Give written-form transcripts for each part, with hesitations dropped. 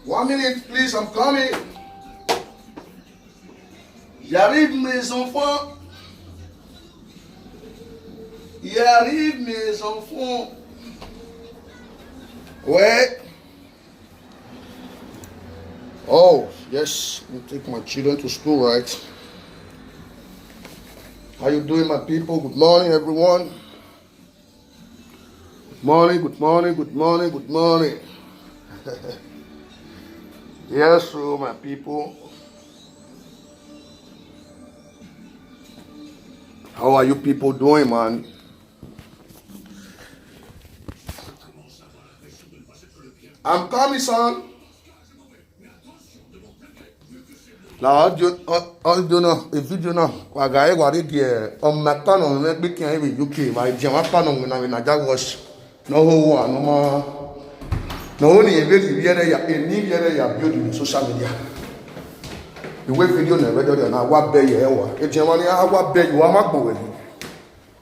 1 minute, please, I'm coming. J'arrive, mes enfants. J'arrive, mes enfants. Ouais. Oh, yes. You take my children to school, right? How you doing, my people? Good morning, everyone. Good morning, good morning, good morning, good morning. Yes, so my people. How are you people doing, man? I'm coming, son. La audio na video na wagaye wari die on mata no me be kan e UK ma je wa pa no na ja wash no ho wa no ma no ni e be bi ya eni bi ya build in social media the way video na we do na wa be ye wa e je wa ni a wa be wa ma gbo we ni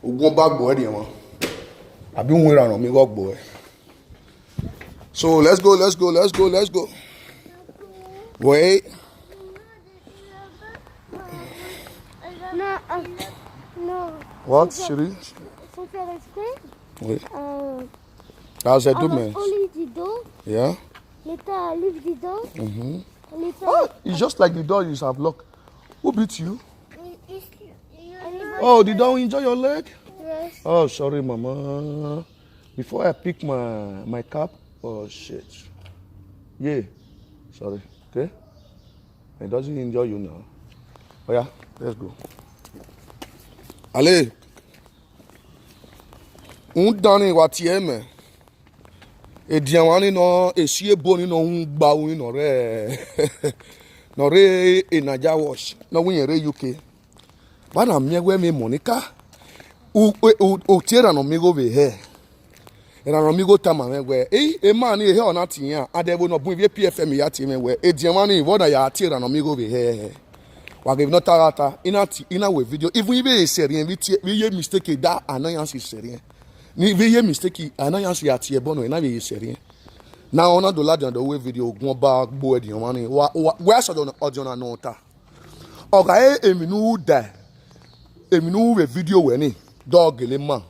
ogun ba gbo e de won abi won ra ran mi go gbo e. So let's go. Wait. Non. What, chérie? Faut faire exprès. Oui. How's that do, man? On lit du dos. Yeah? L'état livre du dos. Mm-hmm. L'état. It's just like the door you have locked. Who beat you? Oh, the door enjoy your leg? Yes. Oh, sorry, mama. Before I pick my cap, oh, shit. Yeah. Sorry. Okay? It doesn't enjoy you now. Oh, yeah. Let's go. Allez. On donne what tu aimes. Et diamani no esie boni no ngba wi no re. No re enaja wash. No wi re UK. Bana miegwe me Monica. O tiera no migo be he. Era no migo tama megwe. E man e he ona tian. Adebo no bun vie PFM ya ti megwe. E diamani voda ya tiera no migo be he. Wage no tarata ina we video even ibe serien we ye mistake da annoyance serien ni we ye mistake annoyance ya tie bono ina we serien na ona do ladian do we video ogun ba gbo edi won ni we so do audio na no ta oga eminu we video we ni dog le man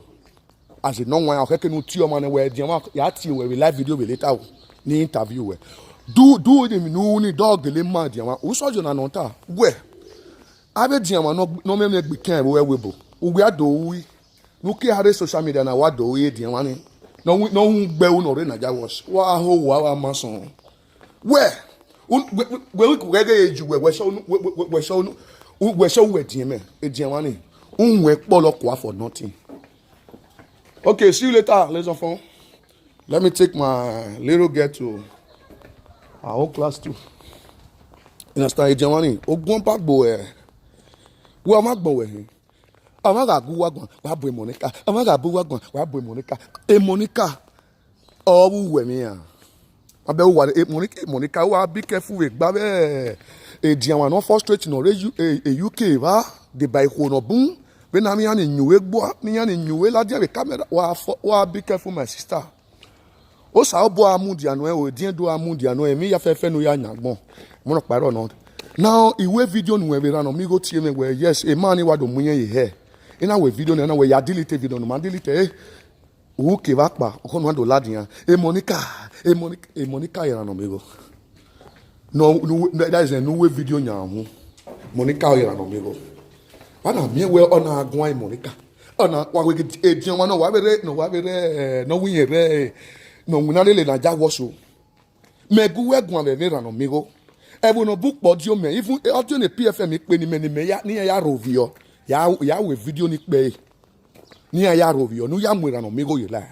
as no wan akeke nu ti o man we edi won ya ti we live video we later ni interview we do eminu ni dog le man di won o so audio na no ta we abe diama no me gbe kan we webo ugbe adowi no ke hare social media na wa do we diama ni no gbe u no re naja wash wa ho wa mason we ku gege eju we so we diama e diama ni unwe poloko for nothing. Okay, see you later, les enfants. Let me take my little girl to our whole class too. You understand, diama ni ogun pagbo we are not going. Amaga Guagon, Wabu Monica, Amaga Buagon, Wabu Monica, a Monica. Oh, women. About what Monica, who are be careful with Babe, a Diamano frustrating or a UK, the by Hono Boom, when I'm in New Egbo, Nian in New Eladia, camera, or be careful, my sister. O Sao Amundiano, or Dian do Amundiano, and me a fair Fenuyana, Monoparo not. Now, iwe video ni we ran amigo tieme we yes a man wa do munye ye he. Ina we video na we ya delete video no man delete o ke va pa o no do ladian. Monica ya no amigo. No that is a new way video nya ho. Monica ya no amigo. Bana me we ona agwan Monica. Ona wa we edian wa no wa bere no winye re no munale na ja wo so. Megu we gwan be ran amigo. Even no book audio me even audio ne PFM pe ni ya ni ya rovio ya we video ni pe ni ya rovio no ya mwera no mego yela.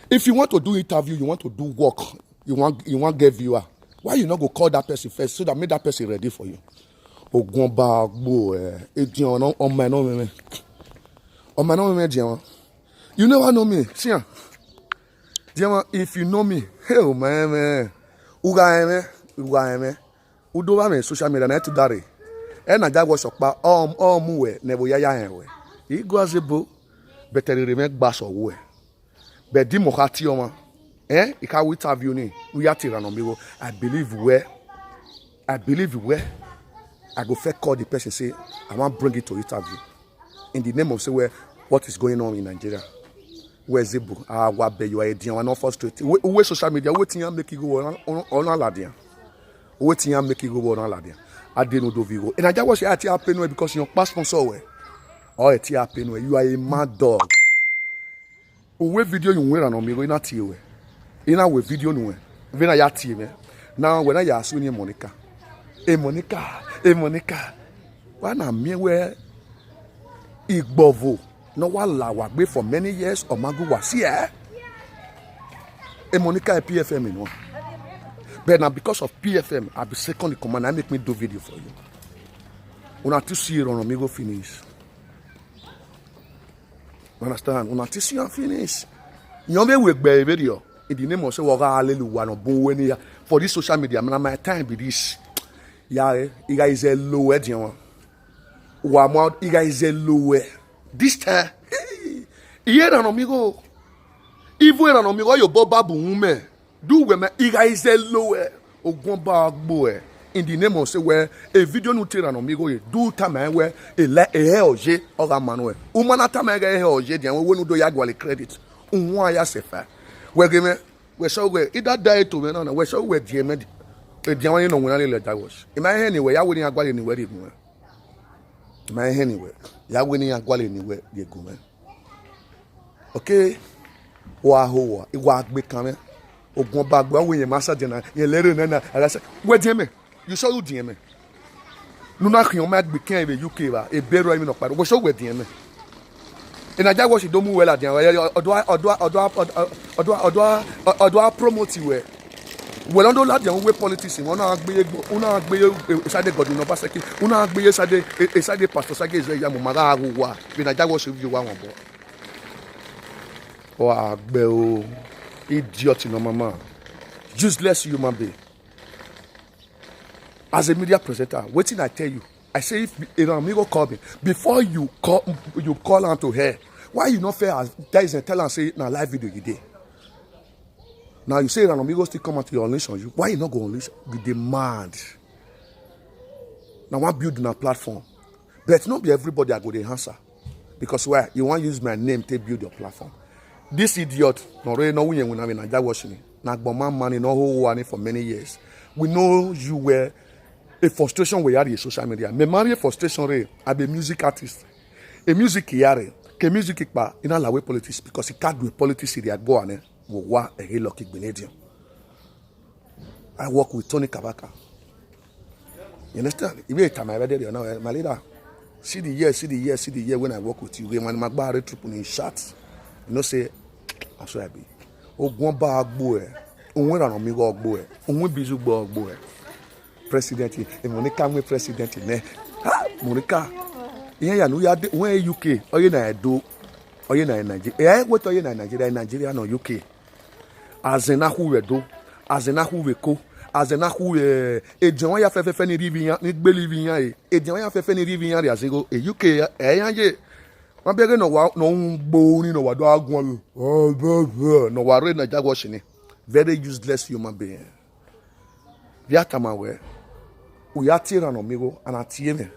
If you want to do interview, you want to do work, you want get viewer, why you not go call that person first so that make that person ready for you? Ogun ba gbo edian no on my no me dian. You never know me, see. Dian, if you know me, hell man uga udo ba me social media na to dare e na ja go sopa mu we ne bo ya we igwazebo betere me gba so we be di mo khati o ma Ika we interview ni. We are Tiranomigo. I believe where I go first call the person say I want bring it to interview. In the name of say where what is going on in Nigeria. Where Zebu? What be you are doing? Not frustrated. We social media. We think make you go on ladia. We think make you go on ladia. I didn't do video. And I just was at your pain because your past sponsor way. Or at your pain you are a mad dog. We video you wear on me go not you. In our video no. When I at you. Now when I ask you Monica. Hey Monica. Why na me where Igbovo no one lawa gbe for many years or magu was here. Hey Monica a PFM you know. But now because of PFM, I be second in command. I make me do video for you. Una to see on me go finish. Understand? Una to see you finish. You may work by video in the name of say waga hallelujah no bon for this social media. My time be this. Yeah, you guys are low edian. One more, you guys are low. This time, here on me go. If we on me go, your boba boom. Do we man? You guys are low. Ogumba boy. In the name of say where a video no tell on me go. Do time where a hair oje or a man where. Umana time a hair oje. Then we no do yagwale credit. Unwa ya sefa. We give me. We shall we. It that die to me no. We shall we DM. The Diamond no one let was. In my anyway, I wouldn't agree anywhere. In my anyway, I wouldn't agree anywhere. You go, man. Okay. Wahoo, it was becoming. O go back when you master dinner. You let it and I said, where Jimmy? You saw you, Jimmy. No, not your mad became a UK, a better even of what show with Jimmy. And I just watch it don't move well at the or do I promote you? Well, on the other way, politics. Una agbe sade God no paseki. Una agbe sade pastor sage ze ya mo maga aguwa. Bi na jago se video wa won bo. O agbe o idiot no mama. Useless human being. As a media presenter, waiting I tell you. I say if an amigo call me before you call on to her. Why you not fair as that is tell and say na live video you dey. Now you say an amigo still come out to unleash on you. Why you not go unleash? We demand. Now I build a platform. But not be everybody I go to answer. Because why? You want to use my name to build your platform. This idiot, no really no we when I'm in Nigeria watching it. Now Gboma money no whole one for many years. We know you were a frustration we had in social media. Me marry frustration re. I be music artist. A music yare. Ke music ikpa ina lawe politics because it can't do politics in the go on. I work with Tony Kabaka. You understand? If you time I read it, my leader. See the year when I work with you. When my bar trip in shots, you know say, I swear I be. Oh, one bar boy. Unwe na mi go boy. Unwe bizu boy. President, Monica me president ne. Monica. Yeah, no ya when UK. Or you na do. Or you na Nigeria. What are you na Nigeria no UK. Azena who we do, azena who we ko, azena who ejan ya fefe ni rivian ni gbe rivian ejan ya fefe ni rivian ri azego UK yan je won be no wa no ngbo ni no wa do agun no wa re na jago shini very useless human being via tamawe o ya tira no migo ana tie me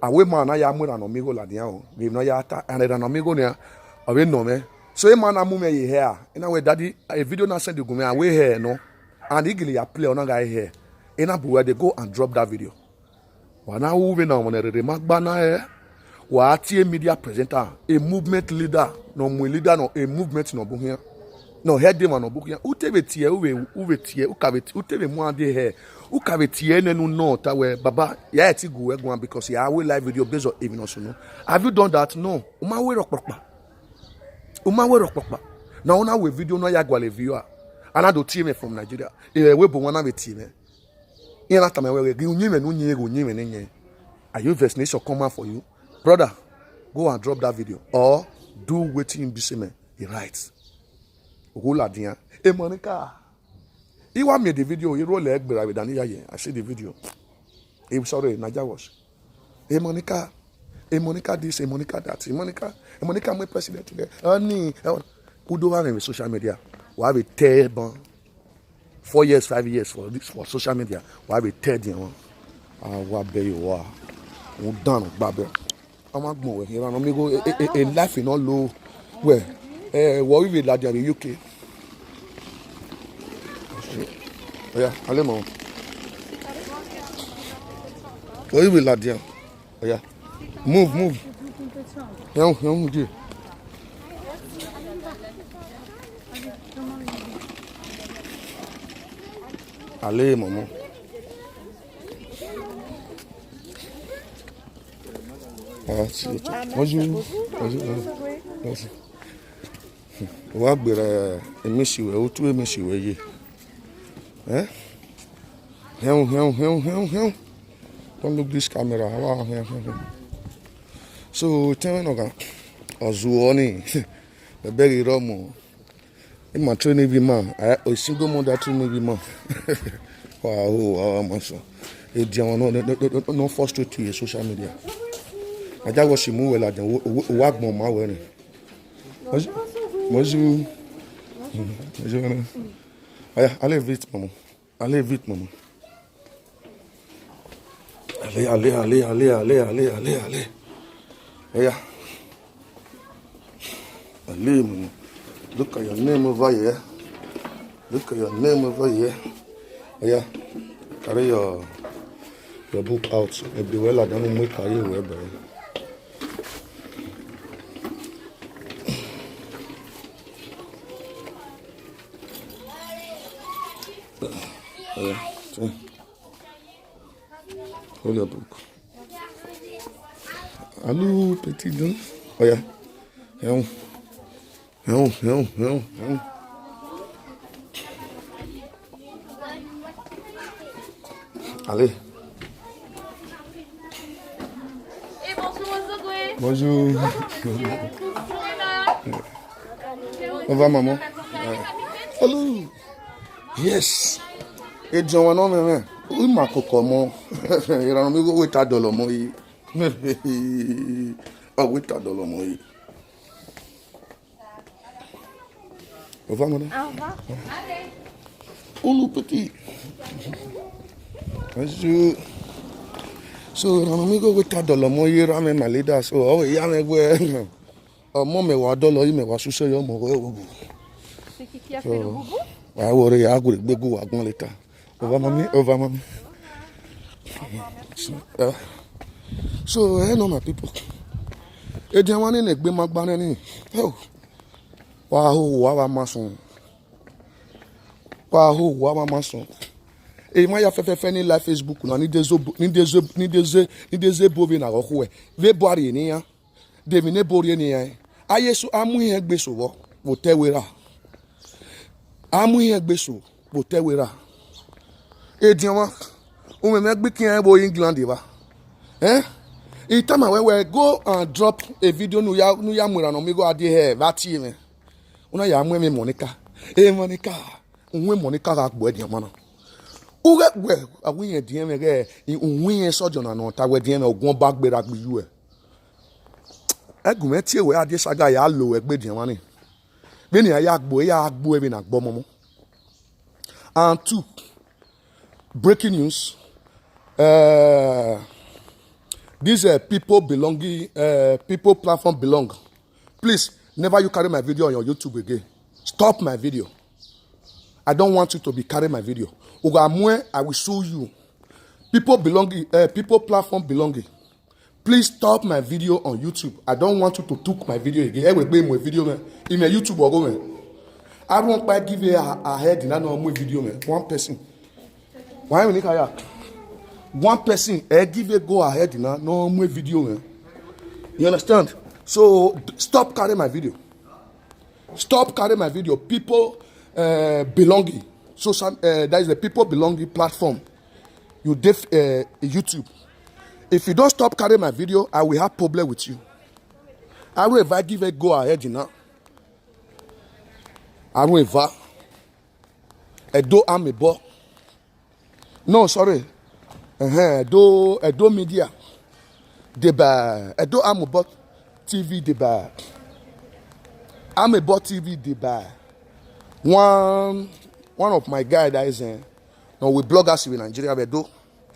awe ma na ya mu na no migo la dia o we no ya ta ana no migo ne awe no me. So a man a move me here. In a way, daddy, a video now send you go me away here, no. And eagerly a play on a guy here. In a where they go and drop that video. When I move now on a remark banner here. What a media presenter, a movement leader, no more leader, no a movement no book here. No head them no book here. Who tebe tie, who tie, who cavity, who tebe more day here. Who cavity and no ta where Baba, yeah, it's go because yeah, I will live video based on even also no. Have you done that? No. Uma we rock. Now on our video no yagwale viewer. Another team from Nigeria. We bo one of team. In that time we unyime. Are you vaccination come for you? Brother, go and drop that video. Or do waiting be same. He writes. Ogola dia. Hey Monica. He want me the video. He roll leg but I see the video. He sorry, Naija was. Hey Monica. Hey Monica this, hey Monica that, hey Monica my president today. Who do have social media? have a third one. 4 years, 5 years for social media. We have a third one. What be you are? We done, baby. I'm not going here. I'm going to go a life in all low. Where? What we will in the UK. Yeah, allez, maman. What we will there? Yeah. Move. Viens, mon Dieu. Allez, maman. Bonjour. Merci. Wa gbere emisiwe otu emisiwe ye. Hell. Don't look this camera. So, tell me no Ozuoni. The berry romo. In my training every man. I single mother train every man. Wow, maso. No frustrate to social media. I just watch him well at the work more my way. Bonjour. Allez vite, maman. Allez vite, maman. Allez. Yeah. Allez, maman. Look at your name over here. Yeah. Carry your book out. Maybe well, I don't know what carry away, but. Yeah. Hold your book. Allô, petit don. Oh yeah. Allez. Et bonjour, Bonjour. On va, maman. Allô. Yes. Et John, non, mais oui, ma cocomo. Il a nommé où est ta dolomo. Ah, oui, ta dolomo. Au revoir, madame. Au revoir. Oh, le petit. Bonjour. So, I'm going to go with $1 here. I'm in my leader. So, oh, yeah, I'm going to go. Mom, $1, you may want to say, C'est qui a fait le boubou? I worry, I go to go wagon later. Over, mommy. So, I know my people. E di àwọn ní ẹgbẹ́ máa gbá ní wàá máa sùn. Èyí máa ya fẹ́fẹ́fẹ́ ní live Facebook náà ní deze bóbi náà ọkọ ẹ̀ vé bọ́ọ̀rì ènìyàn dèmi ní borí ènìyàn ayé so amú yẹn gbèsò wọ́ wò tẹ́wéra èdè wọn òun mẹ́gbẹ́ kí ẹ wo England wa. Each time I went, go and drop a video no ya mura no me go adi here vati me. Una ya mwe me Monica. Monica. Unwe Monica ga gbo e mana. Uge gbe awin e die me ge unwin e sojo na no ta we die me ogun ba gbera gbe yu e. Egun me tie we adi saga ya lo e gbe die mani. Be ni ya gbo e be na gbo momo. And two, breaking news. These people platform belong. Please, never you carry my video on your YouTube again. Stop my video. I don't want you to be carrying my video. Ugamwe, I will show you. People platform belonging. Please stop my video on YouTube. I don't want you to took my video again. My video man. In my YouTube or go man. I won't quite give you a head in my video man. One person. Why we need to one person give a go ahead now no more video man. You understand? So stop carrying my video. People belonging social that is the people belonging platform. You YouTube. If you don't stop carrying my video, I will have problem with you. I will ever give a go ahead now. I will ever Edo Amebo. No, sorry. Edo Media débat Edo Amebo TV débat Amebo TV débat one of my guy that is now we bloggers in Nigeria we do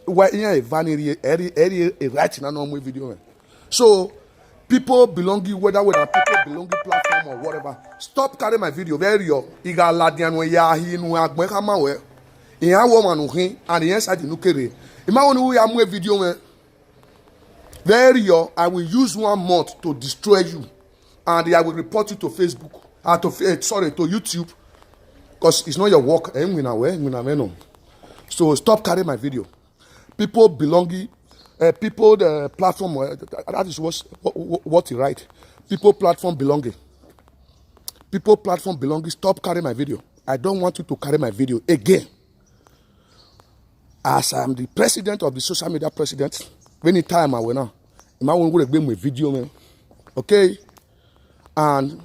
why here a vanity a right now no more video. So people belonging whether people belonging platform or whatever, stop carrying my video very yo. Iga ladian we ya hi nu agbe kama we. Iya woman uhin and the inside no kere. Ima wonu we am video me. Very yo, I will use 1 month to destroy you, and I will report you to Facebook. To YouTube, because it's not your work. So stop carrying my video. People belonging, people the platform. That is what he write. People platform belonging. People platform belonging. Stop carrying my video. I don't want you to carry my video again. As I am the president of the social media president, anytime I will now, I will bring my video, man. Okay, and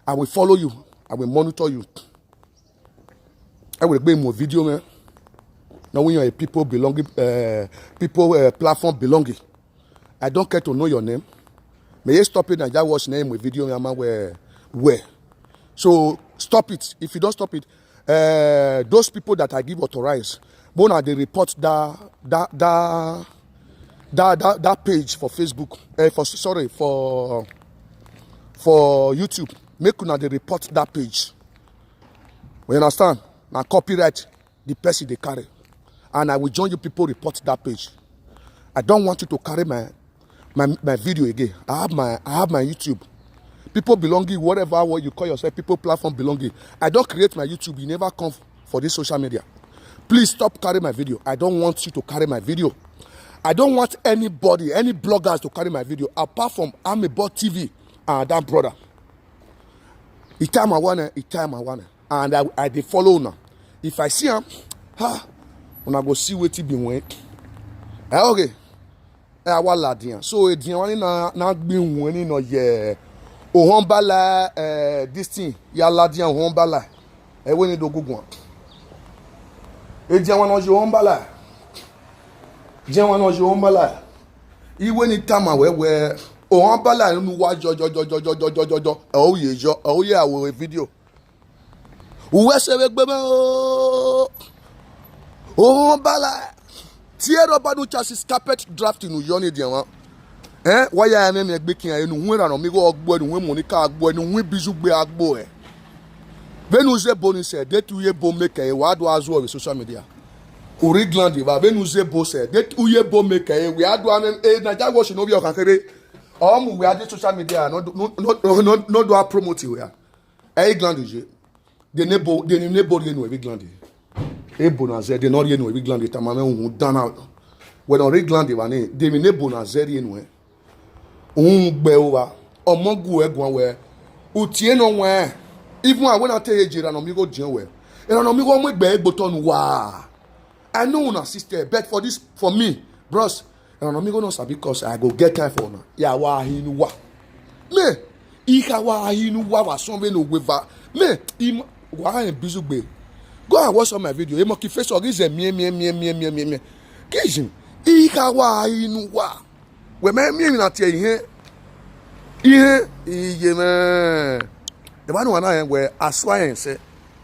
I will follow you. I will monitor you. I will bring more video, man. Now when you're a people belonging, platform belonging, I don't care to know your name. May you stop it and just watch name with video, man. Where? So stop it. If you don't stop it, those people that I give authorize, bona they report that page for Facebook. For YouTube. Make una they report that page. You understand? Now copyright the person they carry, and I will join you people report that page. I don't want you to carry my video again. I have my YouTube. People belonging, whatever what you call yourself, people platform belonging. I don't create my YouTube. You never come for this social media. Please stop carrying my video. I don't want you to carry my video. I don't want anybody, any bloggers to carry my video apart from Amibot TV and that brother. It's time I wanna. And I dey follow now. If I see him, when I go see what he be went. Okay. I want ladian. So edian na gbin woni no ye. Ohombala this thing. Ya ladian ohombala. E we ni do gugun. Edian wan ojo ohombala. Dian wan ojo ohombala. Iwe ni tama we ohombala nu wa jo. Oh yeah, we video. Uwe se we gbeme ohombala. Tier up adu chassis carpet drafting nu yoni dian wan. Why ya me me gbekin anu nwera no mi go ogbo anu we monica agbo anu we bizu gbe agbo Venuze boni se det uye bo make e wa do azu of social media. Urigland ba Venuze bo se det uye bo make e we adu am Naija watch no be o kan kere. We are the social media no do a promote we are. England je. The nebo ye no England. Ebo na ze de no ye no England tamame hu dan out. We don England wa ni de mi nebo na ze ye no gbe o wa omogu egun we utie no we even when I tell you jira no mi go jian we e no mi go mo gbe egboto nu wa I know una sister but for me bros e no mi go no sabi because I go get time for una ya wa hinu wa me ika wa hinu wa so be no weva me wa en bizugbe go and watch all my video e mo ki face ogize mie kijin ika wa hinu wa we me na tie ihe me the one wana we aswa ense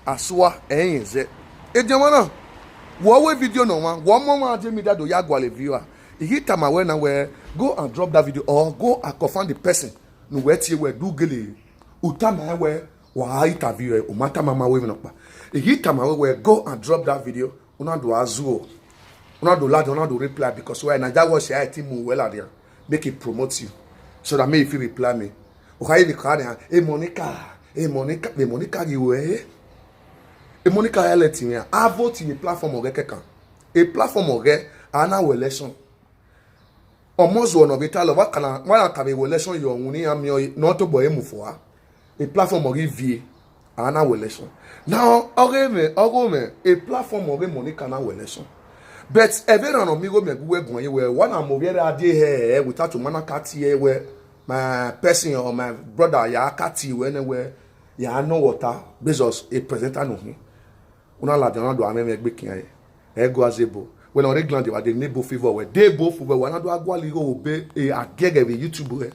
aswa ense ejemana wo video no one more me that do ya gwale viewer hit time when we go and drop that video or go and confront the person no we tie we do gele utama we wa interview o mata mama we no pa hit time we go and drop that video una do azuo una do lad una do reply because we Naija watch ya team well there make it promote you so that me if you reply me okay the car Monica giwe Monica eleti me a vote in a platform oge kekan a platform oge ana election almost one of it all over kana wan ka be election yo wuni am yo not to boy mufo a platform oge vie ana election now oge me a platform oge Monica na election but every no mi go me gwe gun ye we one am obiere ade here without to mana cat here we my person or my brother ya kati whenever ya know water bezos a presenter no him una la jona do ameme gbekin e go azebo when on England they dey nebo favor we dey bo favor we na do agwali go obe e agege be YouTube we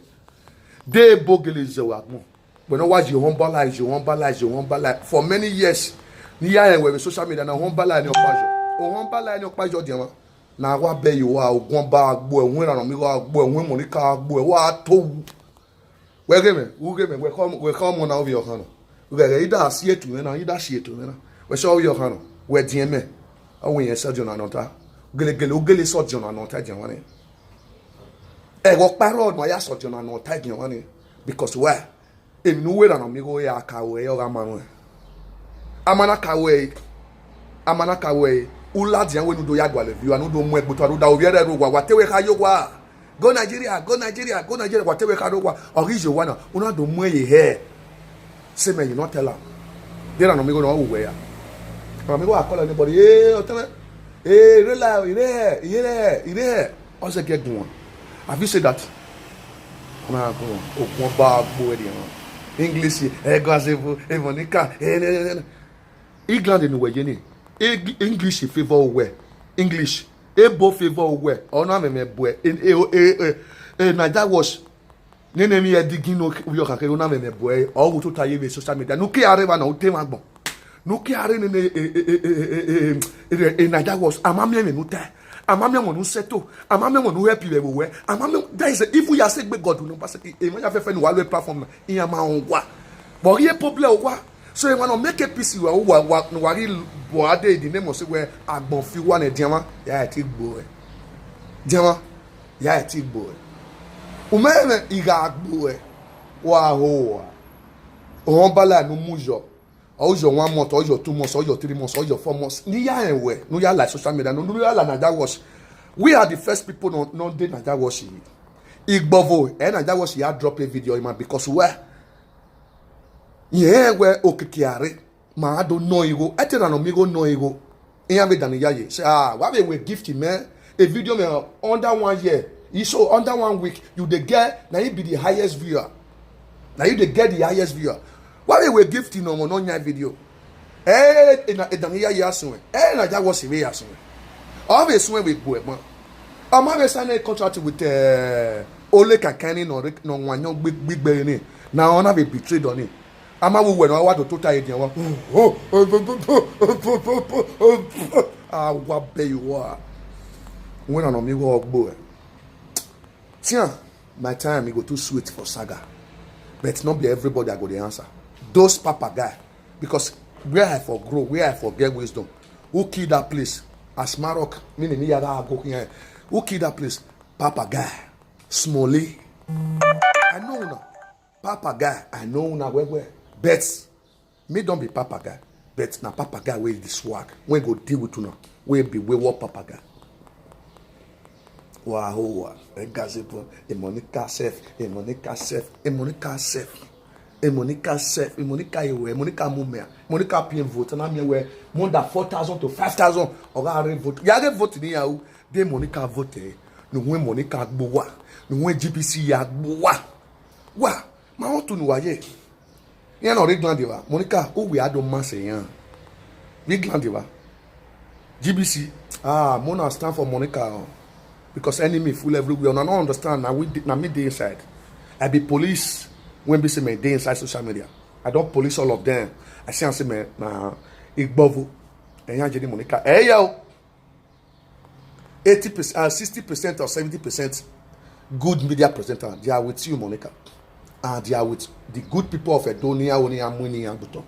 dey bo geleze wa mo When I watch your humble life for many years. Ni ya en we social media na humble life ni opajo. O humble life ni opajo de ma. Na wa be yo wa ogun ba agbo ehun ran mi wa agbo ehun Monica agbo e wa to. We game we come on over your hand. We get either see it to na either see it to na. We show your hand. We die me. Awon yen se jona nota. Gele so jona nota je wan ni. E go paro no ya so jona nota je wan ni because why? Emi no we ran mi go ya ka we yo ga manu. Amana kawe ula dian we no do ya gwale view anu do mu egbuto anu da obiere ro gwa watewe ka yo gwa go Nigeria watewe ka ro gwa orijo wana una do mu ye here say me you not tell am there no me go no we ya me go call anybody otele rela ire o se get one have you said that na go okun ba gbo e di English gossip Monica England in we English favor we English ebo favor we ona me boy Naija was nene mi edigi no we ka ke ona me boy o wo to taye be social media no ki are ba na o te ma gbon no ki are nene Naija was amame me no ta amame mo no seto amame mo no happy we we amame there is if we are say gbe God no pass e mo ya fe no wa le platform na e ma on wa but ye problem wa. So you want to make a piece you are worry boade the name of say where agbon fi wa na diama ya ti gbo e diama ya ti gbo e o me iga agbo e wa ho o bala no mujo o jo 1 month o jo 2 months o jo 3 months o jo 4 months ni ya enwe no ya like social media no ya la Naija wash we are the first people no dey Naija wash igbovo Naija wash ya drop a video man because where yeah, where okikiare ma do no ego etera no migo no ego iya be dan yaye say why we gift man a video me under 1 year you show under 1 week you dey get na you be the highest viewer na you dey get the highest viewer why we gift no mo no nya video na dan yaye asun na ja wo se we asun always when we go e mo am have sign a contract with Ole Kakani no wanyo gbigbe ni na ona be betrayed on it ama wo we no wa to ta edian wa wa be you are when on me go ogbo tian my time me go too sweet for saga but not be everybody I go the answer those papa guy because where I for grow where I for get wisdom who kill that place as Marok meaning ya go here who kill that place papa guy Smolly I know now papa guy I know now where but me don't be papa guy but na papa guy wey the swag when go deal with una wey be wey what papa guy wow gazebo Monica mumia Monica pin vote na me we more than 4,000 to 5,000 oga vote ya get vote ni ya o dey Monica vote no when Monica gbowa no when GPC ya gbowa wa ma won to nu waye yan no England wa Monica o we ado man say yan England wa GBC Mona stand for Monica because enemy full everywhere and I don't understand now me dey inside I be police when be say me dey inside social media I don't police all of them I say me na igbovo eyan je ni Monica yo 80% 60% or 70% good media presenter they are with you Monica and they are with the good people of Edonia Oni Amuni and Buto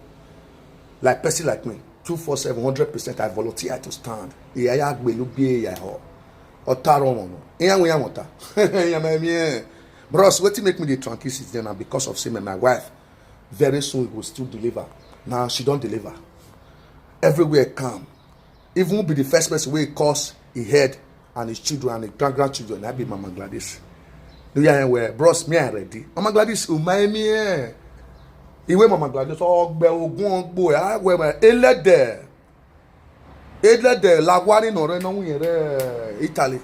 like person like me 247 100% I volunteer to stand iya gbelu bi ya ho otaro mo eyan we amota ya ma mi bros wetin make me dey tranquil citizen na because of say my wife very soon will still deliver now she don't deliver everywhere calm even be the first person wey cause he head and his children and his grandchildren that be Mama Gladys do ya where bros me I ready Mama Gladys o my me iwe Mama Gladys ogbe ogun ogbo ya we elede la wari no re no yin re Italy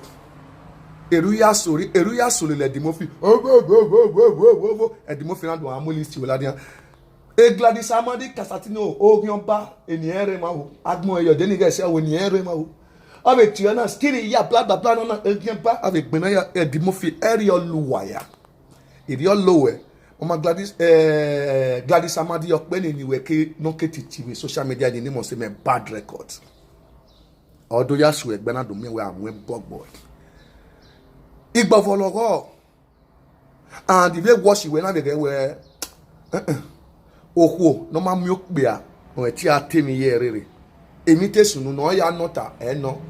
eruya sori le dimofi edimofi na do amolisti we ladian Gladys Amadi Kasatino ogionba eniere ma wo agbon eyo de ni ge se wo eniere ma wo avec Tiana skiri ya bla bla bla non vient pas avec maintenant ya edimofi eri oluwaya eri olowe Oma Gladys Gladys Amadi okpeni ni weke no ketiti we social media ni mo say me bad record. Odo ya su egbe na do me we amwe bogboy. Igbo vologo. And the way wash we na de we okwo no ma mi okpe a o ti atemi ye rere. Emi te sunu no ya nota e no.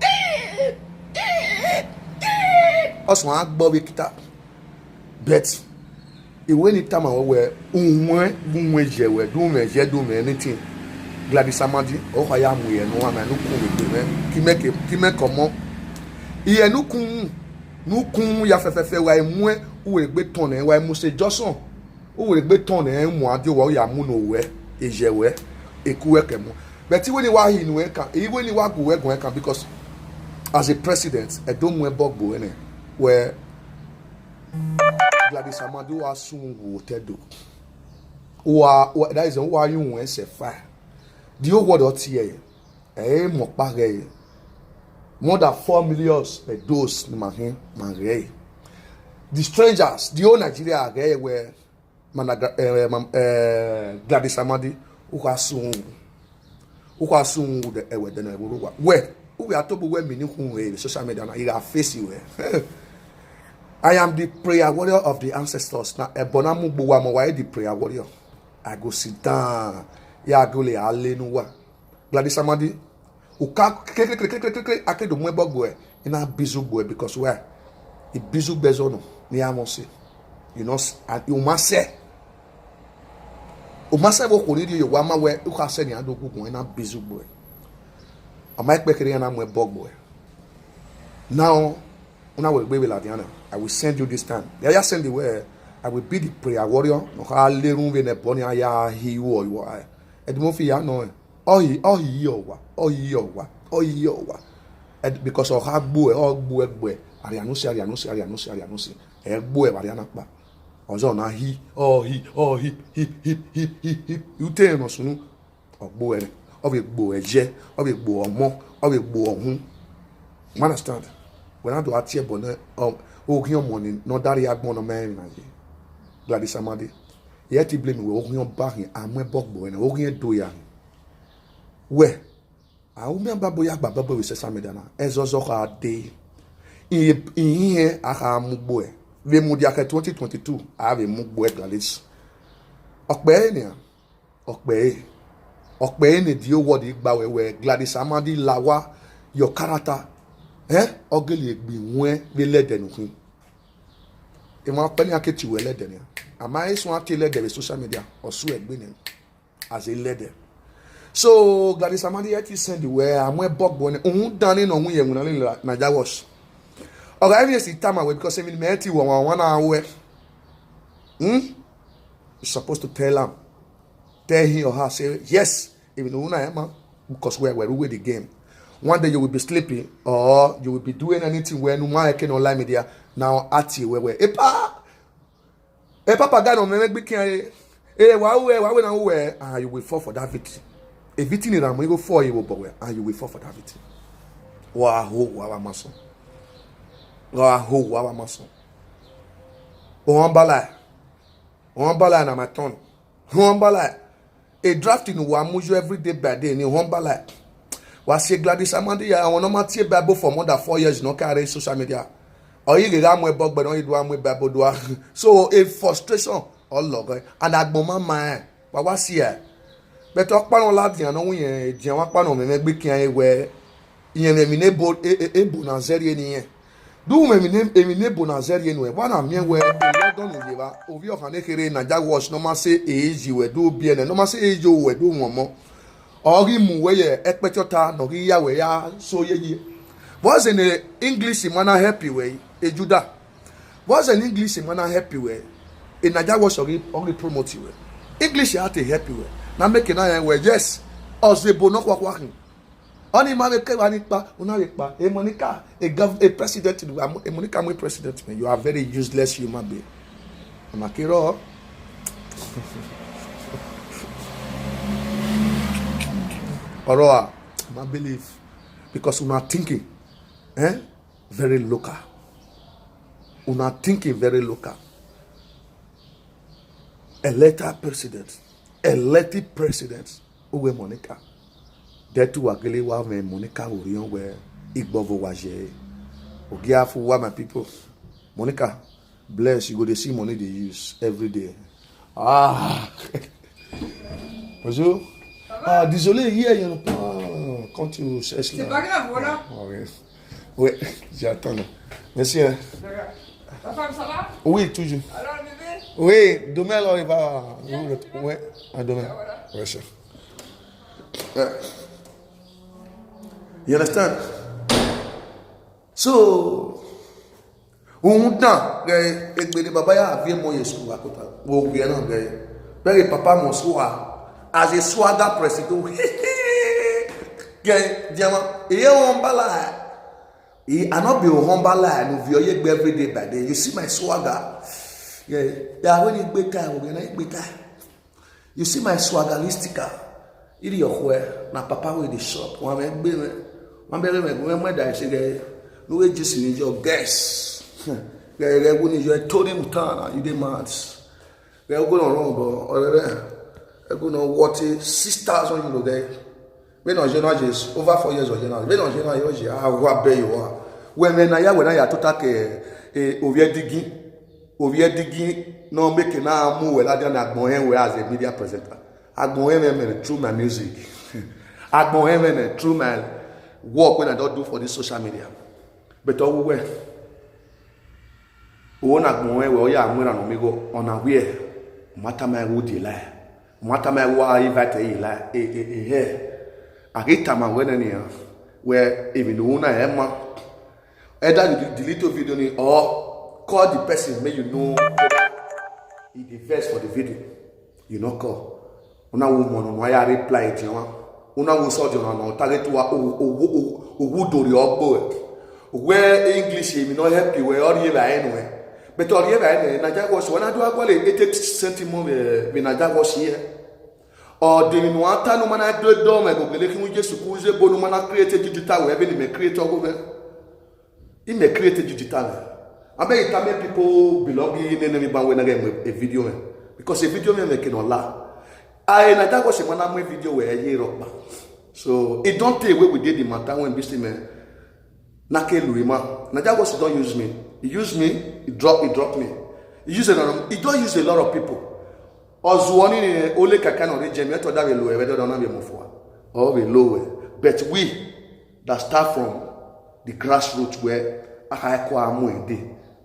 Osun agbo we kita. Bet ìwé ní tàmà wẹ́wẹ́ unwe jẹ̀wẹ̀ dùnmẹ̀ jẹ́ dùnmẹ̀ anything Gladys Amadi ọ̀hà ya mú ìyẹn nùwà náà nùkún wẹ̀gbẹ̀ mẹ́ kí mẹ́kọ̀ mọ́ ìyẹn nùkún ya fẹ́fẹ́fẹ́ wa ẹ̀mú ẹ̀ wúwẹ̀ gbé tán ẹ̀ wa ẹ̀mú ṣe jọ́sàn wúwẹ̀ gbé tán ẹ̀ mú adéwà ó yà mú nù wẹ̀ ìjẹ̀wẹ̀ èkú ẹ̀kẹ̀ mú bẹ̀tí wẹ́n ni wàá yìí nù ẹ̀ kan èyí wẹ́n ni wàá gùn ẹ̀gùn ẹ̀ kan because as a president ẹ̀dọ́ mú ẹ̀ bọ́ gbò ẹ̀ nẹ̀ wẹ́ Gladys Amadi wa sun wo tedo that is why you won se fire the whole world here mo pa re more than 4 million those ni mahin man re the strangers the whole Nigeria re where Gladys Amadi wa sun the ewe de na wo where we are to we me ni hu social media na you face you I am the prayer warrior of the ancestors. Now, Ebonamu Buwamo, why the prayer warrior? I go sit down. Ya go le alenuwa. Gladys Amadi. Uka ake do mwebo boy. Ina bizu boy because where? I bizu bezono. Ni amonsi. You know, you must say. You must say wo kuri yo wama we uka se ni adoku ko ina bizu boy. Amai pekere na mwebo boy. Now, una will be Ladiana. I will send you this time. They just send the way. I will be the prayer warrior. No ha le room we ne boni aya hi wo you are. Edmo fi ya no. Oh he yowa. Because of ha gbo egbo. Arianu si. Egbo e ariana pa. Ozo na hi. You tell no sunu. Ogbo e. Of egbo eje. Of egbo omo. Of egbo ohun. You understand? When I do a tear bonnet, Ogion money, no daddy had one of man. Gladys Amadi. Yet he blame me with Ogion Barry and my bogbo and Ogion Doya. Where? I remember Boya Baba with Samedana, as also a day. In here, I have Muboy. We Mudiaka 2022, I have a Muboy Gladys. Okbeania. Okbeani, dear word, Bawe, where Gladys Amadi Lawa, your character. Ogeli egbi nwe we lede no hin e ma pani aketi we lede ne ama iso ati lede we social media osu egbi ne as a lede so Gladys Amadi yet send the way amwe bogbo ne ohun dan no hu ye nwuna na Jawosh oga even si tama we because me eti one na we you supposed to tell him or her say yes even una ema because we were the game. One day you will be sleeping or you will be doing anything where no one can online media now at you where papa guy no make big why now where and you will fall for that victim. A victim in am go for you but and you will fall for that victim. Wa maso. On bala na my turn. On bala. A drafting wa muju every day by day ni on bala. Was say Gladys Amadi I want not see Bible for more than 4 years no carry social media. Or you get more bug but don't do am Bible do. So a frustration all log and agboma man. But what's here? But talk pan on lad no we jen wa pan on me gbe kian we yen me ne bo bonazeri ni do me ne bonazeri ni we na me we London o liva ovi o kan ne kere na Jawosh no ma say eji we do bi ene no ma say eji o we do won Ori muweye ekpechota no ya we ya so ye. Was in English manner happy way a Judah. Was an English manner happy way. In Jawosh only promote you. English had a happy way. Now making I way yes. Ozebo no kwakwaki. Only Mareke Wanipa, Unaripa, a Monica, a president, a Monica president. You are very useless human being. Makiro. Oroa, I believe, because we are thinking, very local. We are thinking very local. elected president, Uwe Monica. That to Agili wa me Monica Urion where Igbovo Waje. Ogiafu wa my people. Monica, bless you go to see money they use every day. Bonjour. Désolé, hier, il y a pas. Quand tu cherches là. C'est pas grave, voilà. Oui, j'attends. Merci. Hein. Ta femme, ça va? Oui, toujours. Alors, le bébé? Oui, demain, alors, il va. Oui, à demain. Voilà. Oui, chef. You understand? So, un temps, les baba ya vie mo yesu akota. Wo vie na gay. Père papa mo soa as a swagger president. Gay, diamant. E on bala. I not be humble no vie ye every day by day. You see my swagger. Yeah, when you break time, when I break time. You see my swaggeristica. It your where na papa with the shop. One be when I say no way just in your guess. When you told him turn, you did mad. They are going on but they're going on what 6,000 euro there. When on general just over 4 years of general. When on general you are pay you are. When I to take over digging no making now move well than Agbon as a media presenter. Agbon through my music. Agbon through my work when I don't do for this social media. But all we wona Agbon we ya amura no mego on aware matter my would lie. Matter my why invite lie here. Agita man when any where even the owner Emma either delete the video or call the person make you know he the verse for the video. You know call. Una woman no ya reply to you. Una wo so the no target wa owu dori ogbo. Where English me no help you where all you anyway. But all you na Naija was when I do agwale 80 centimes me Naija was here. Or the no anta no man I do do me go bele ki mu Jesu ku ze bo no man create digital where be me create ogo. He may create digital. I bet it people belonging in any band when I get a video because a video may make it on la. I that was a man video where a year up. So it don't take away we did the matter when this man Nake Lurima. Naja was don't use me. He used me, he dropped me. He used he don't use a lot of people. Os one in only Kakano region, we thought that we lower, whether or not we move forward. Or we lower. But we that start from the grassroots where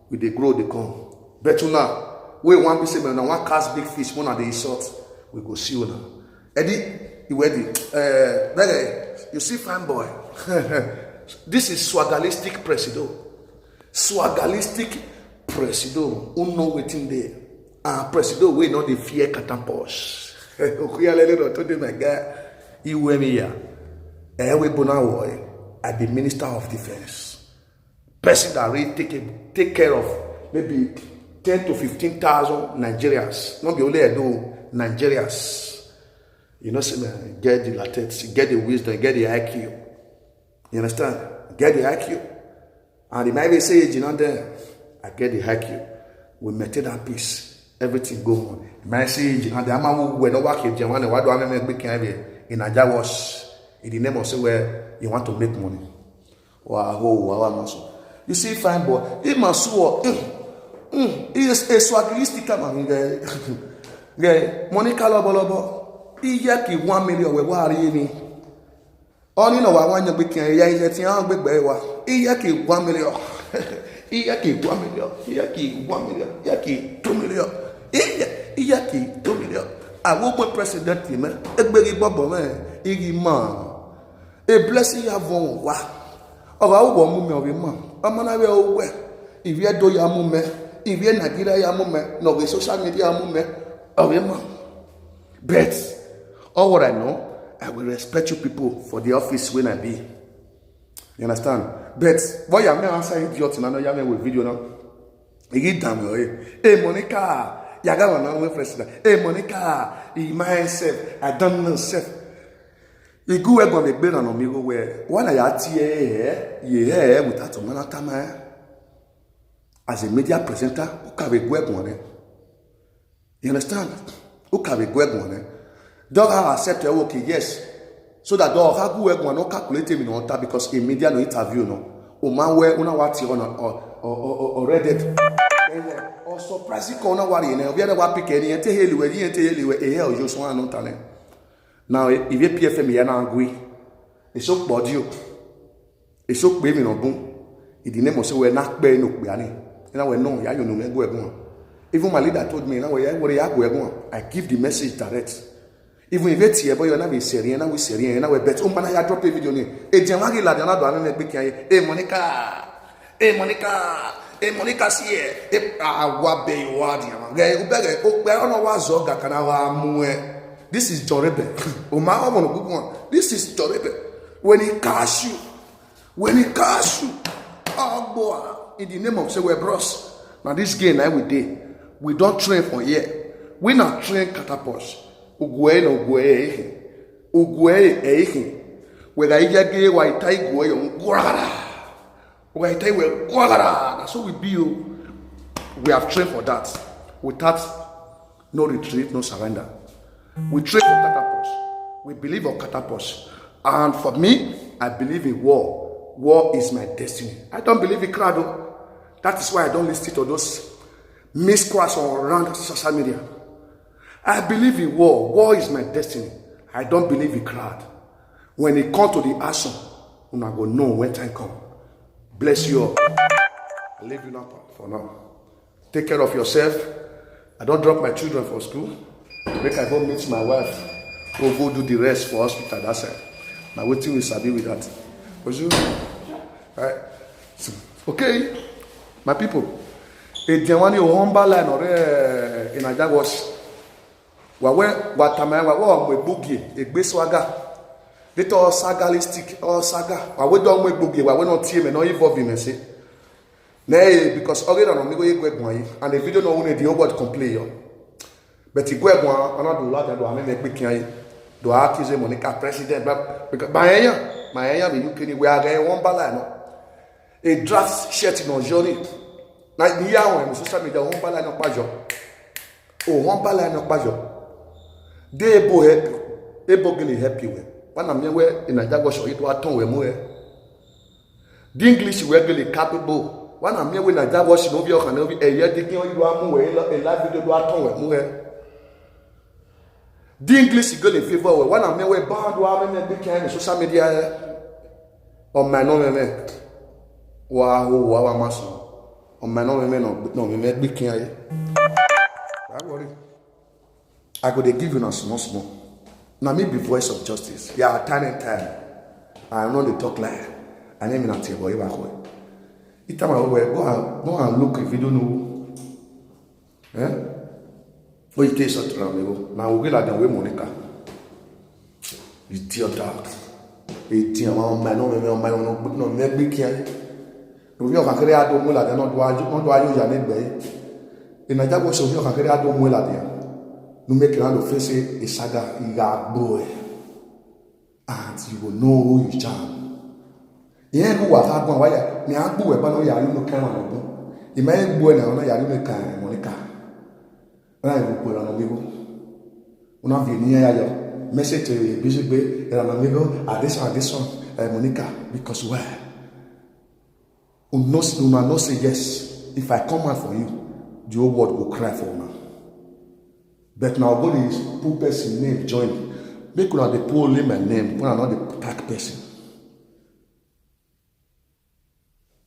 we they grow the corn. But now, we want to say, when one cast big fish, one of the short, we go see you now. Eddie, you ready? You see, fine boy. This is swagalistic presido. Swagalistic presido. Uno waiting there. Presido, we know the fear catampos. Okay, my guy. You were me here. We bonawoy. I be Minister of Defense. Person that really take care of maybe 10 to 15,000 Nigerians. Not be only do Nigerians. You know, get the latency, get the wisdom, get the IQ. You understand? Get the IQ. And the might say, you know, there, I get the IQ. We maintain that peace. Everything go on. The might say, you know, the amount we don't work in Germany. Why do I make big in Naija wash in the name of somewhere you want to make money? Wow. You see, fine boy, he must swore. He is a swagilistic man. Monica Lobo, he yaki 1 million. We were in only no one you became a young big boy. He yaki 1 million. He yaki 1 million. He yaki 1 million. Yaki 2 million. He yaki 2 million. I will put president him. A big bubble man. He man. A blessing you have one. Ọba ụgbọ mume obi ma amana we owe if you do ya mume if you Nigeria ya mume no be social media ya mume obi ma but all what I know I will respect you people for the office when I be. You understand? But why you may answer idiot na no ya me with video now. Igi damn yo Monica ya ga na we president. Monica he myself I don't know self. You go where me be na me go where when I tie without a man as a media presenter who can be go You understand? Who can be going on? Dog accept okay, yes. So that dog have go on no calculate me on that because in media no interview no. O man where una what on or Reddit. Or surprising corner worry na obi na wa pick any ente heliwe e hell you so no talent. Now if you PFM ya na angry. E so body o. E so pe mi no bun. In the name of say we na pe no pe ani. Na we no ya you no me go egun. Even my leader told me, I give the message direct. Even if it's here, but you're not Syrian, now we Syrian, now we bet. I drop a video. Hey, Monica, see here. This is Jorebe. This is Jorebe. When he cash you, oh boy, in the name of say we're bros. Now this game now we did. We don't train for here. We not train catapults. Ugwe no gwe. Whether you get white tie gwe gwara. White tie we gwara. That's what we build. We have trained for that. Without no retreat, no surrender. We train for catapults. We believe on catapults. And for me, I believe in war. War is my destiny. I don't believe in crowd. That is why I don't listen to those miscross around social media. I believe in war. War is my destiny. I don't believe in crowd. When it comes to the action, I'm not going to know when time comes. Bless you all. I leave you now for now. Take care of yourself. I don't drop my children for school. Make I go meet my wife. Or go do the rest for hospital. That's it. Now what you will sabi with that. Alright. Okay. My people. Ediawani ohomba line ore inaja wash. Wawe watamaya wawe mwebugi egbe swaga. Dito sagalistic or saga. Wawe don mwebugi wawe no tie me no involve in say. Nay because already no me go egwe and the video no one the nobody complain yo. But igwe gwan ana do la do ame me kian do accuse Monica president because my be UK we are going one bala no. A draft shirt no journey. Na ni ya won social media won bala no pajo. O won bala no pajo. Dey bo help you. Ebo gele help you. Wana me we in Naija show it wa ton we mu e. The English we gele capable. Wana me we Naija watch no bi o kan no bi e ye dikin o you amu we e live video do aton we mu e. The English gele favor we. Wana me we band wa me be kan social media o ma no me. Wa maso. On my no me big king aye. Don't worry. I go dey give you now small. Now me be voice of justice. Yeah, time and time. I know they talk like. I name not tell boy back way. It time I go and look if you don't know. Eh? What you take such around now we like the way Monica. You tear dark. You tear my no me big king. We are going to do more than not do I use your name. In a job, so we are going to do more than you make around the face a saga, you got boy, and you will know who you jam. Yeah, who are hard one wire, me and boo, but no, you no can on the you may go and honor your can, Monica. When I will put on a amigo. One of you near your message to a busy bay, and an amigo, this one, Monica, because where? No say yes. If I come out for you, the whole world will cry for me. But now God is poor person name join. Make una the poor name my name when I not the attack person.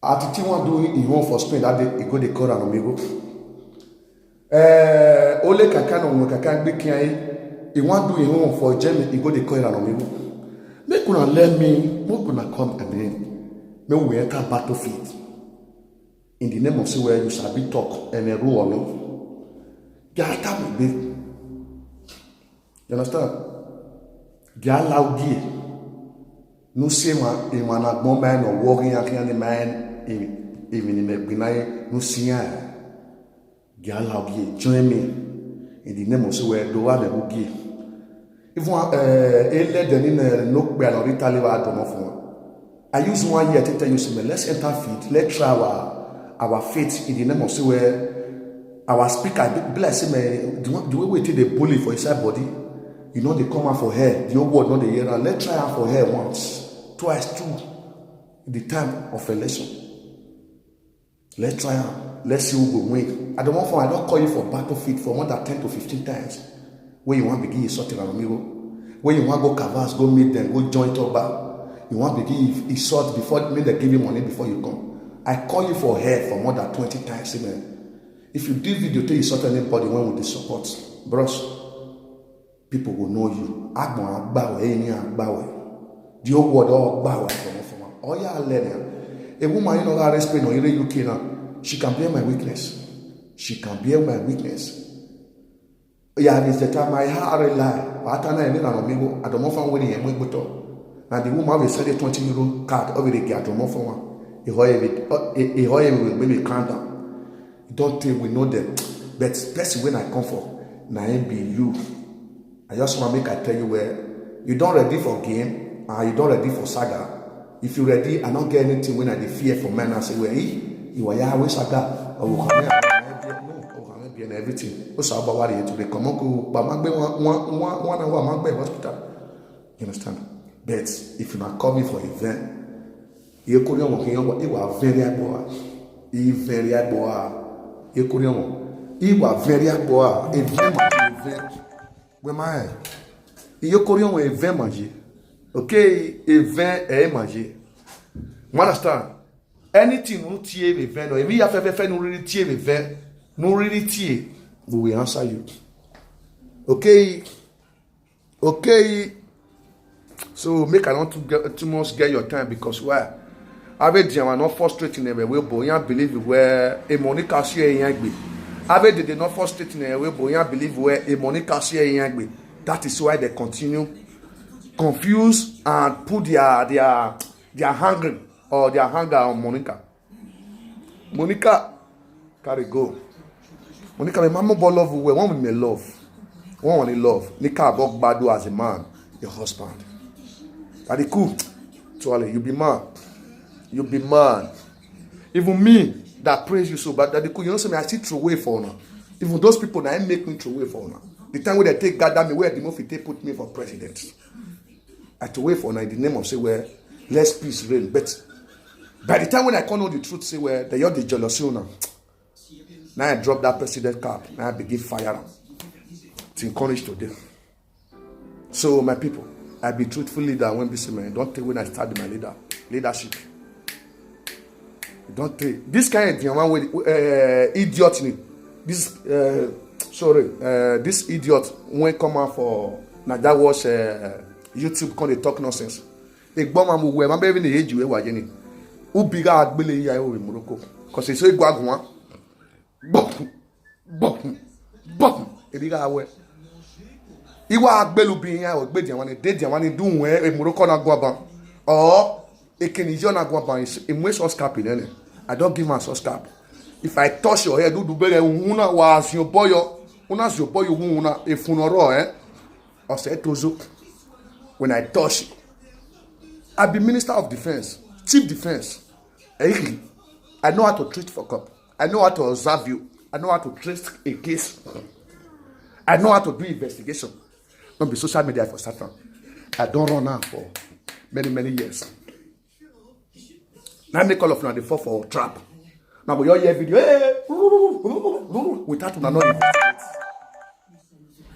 At the one doing in home for Spain that day, he go the call and amigo. Ole kakan no kakan big kian. He want do in home for Germany, he go the call and amigo. Make una let me, make una come and then. May we enter battlefield in the name of say where you shall be talk and a rule no. Gata will be. You understand? Gala die. No say ma e mana bon man or walking akin the man even in the binai no see ya. Gala die join me in the name of say where do wa be bugi. If one led in no be an Italy wa do mo fun. I use 1 year to tell you, let's enter faith. Let's try our faith in the name of say where our speaker be like say man the way we take the bully for inside body, you know they come out for hair, the whole world know they hear am. Let's try am for hair once, twice, two, in the time of election. Let's try am. Let's see who will win. I don't call you for battlefield for more than 10 to 15 times. When you want to begin insulting amigo, when you want to go canvas, go meet them, go join Toba, you want to begin insult before they give you money before you come. I call you for hair for more than 20 times, amen. If you do video to insult anybody when with the support, bros, people will know you. Agba agbawe, any agbawe. The old word all agbawe from one. Oh yeah, learn. A woman you know that respect no in UK now. She can bear my weakness. She can bear my weakness. Yeah, it's the time my heart lie. But I know I don't know from where he went to. And the woman will send a 20 euro card over the gate. I don't know from one. He will maybe calm down. Don't think we know them. But that's when I come for. Now be you. I just want to make I tell you where you don't ready for game and you don't ready for saga. If you ready, I don't get anything when I fear for men. I say, well, you are Yahweh saga. No, and everything. Also about what you to the common one hour hospital. You understand? But if you not coming for event, you could not very abo. Very abo. You could not. You were very abo. Event. Where my? You could not event manger. Okay, event manger. You understand? Anything no tie event or if you have ever no really tie event. No really tea, we will answer you. Okay. So make I not too much get your time because why? I bet you are not frustrating them. We both believe where a Monica share yangbe. I bet they not frustrating them. We both believe where a Monica share yangbe. That is why they continue confused and put their hunger or their hunger on Monica. Monica, carry go. Monica, my mama ball love where one may love. One only love. Nika got badu as a man, your husband. That is cool. Actually, you be mad. You be mad. Even me that praise you so bad that cool. You know something I still throw away for now. Even those people that make me throw away for now. The time when they take gather me where the movie they put me for president. I throw away for now in the name of say where less peace reign. But by the time when I can't know the truth, say where they are the jealousy now. Now I drop that president cap. Now I begin fire to encourage today. So my people, I be truthful leader when be man. Don't take when I start my leadership. Don't take this kind of thing. One way idiot. This this idiot when come out for now that was YouTube can they talk nonsense. A bomb am where I'm even the age you were getting. Who bigger at Billy Yayo in Morocco? Because it's so guagua. Bom. Ediga awe. Iwa agbelu bi yan o gbe dian wani de dian wani dun we e Morocco na gwaban. Or e kenijo na gwaban e mwe sauce cap in. I don't give my sauce cap. If I touch your head do bere una was your boyo. Una your boyo una e funoro or say tozo. When I touch I be Minister of Defense, Chief Defense. I know how to treat for cup. I know how to observe you. I know how to trace a case. I know how to do investigation. Don't be social media for Satan. I don't run now for many years. Now make all of now they fall for trap. Now we all hear video. Without no investigate.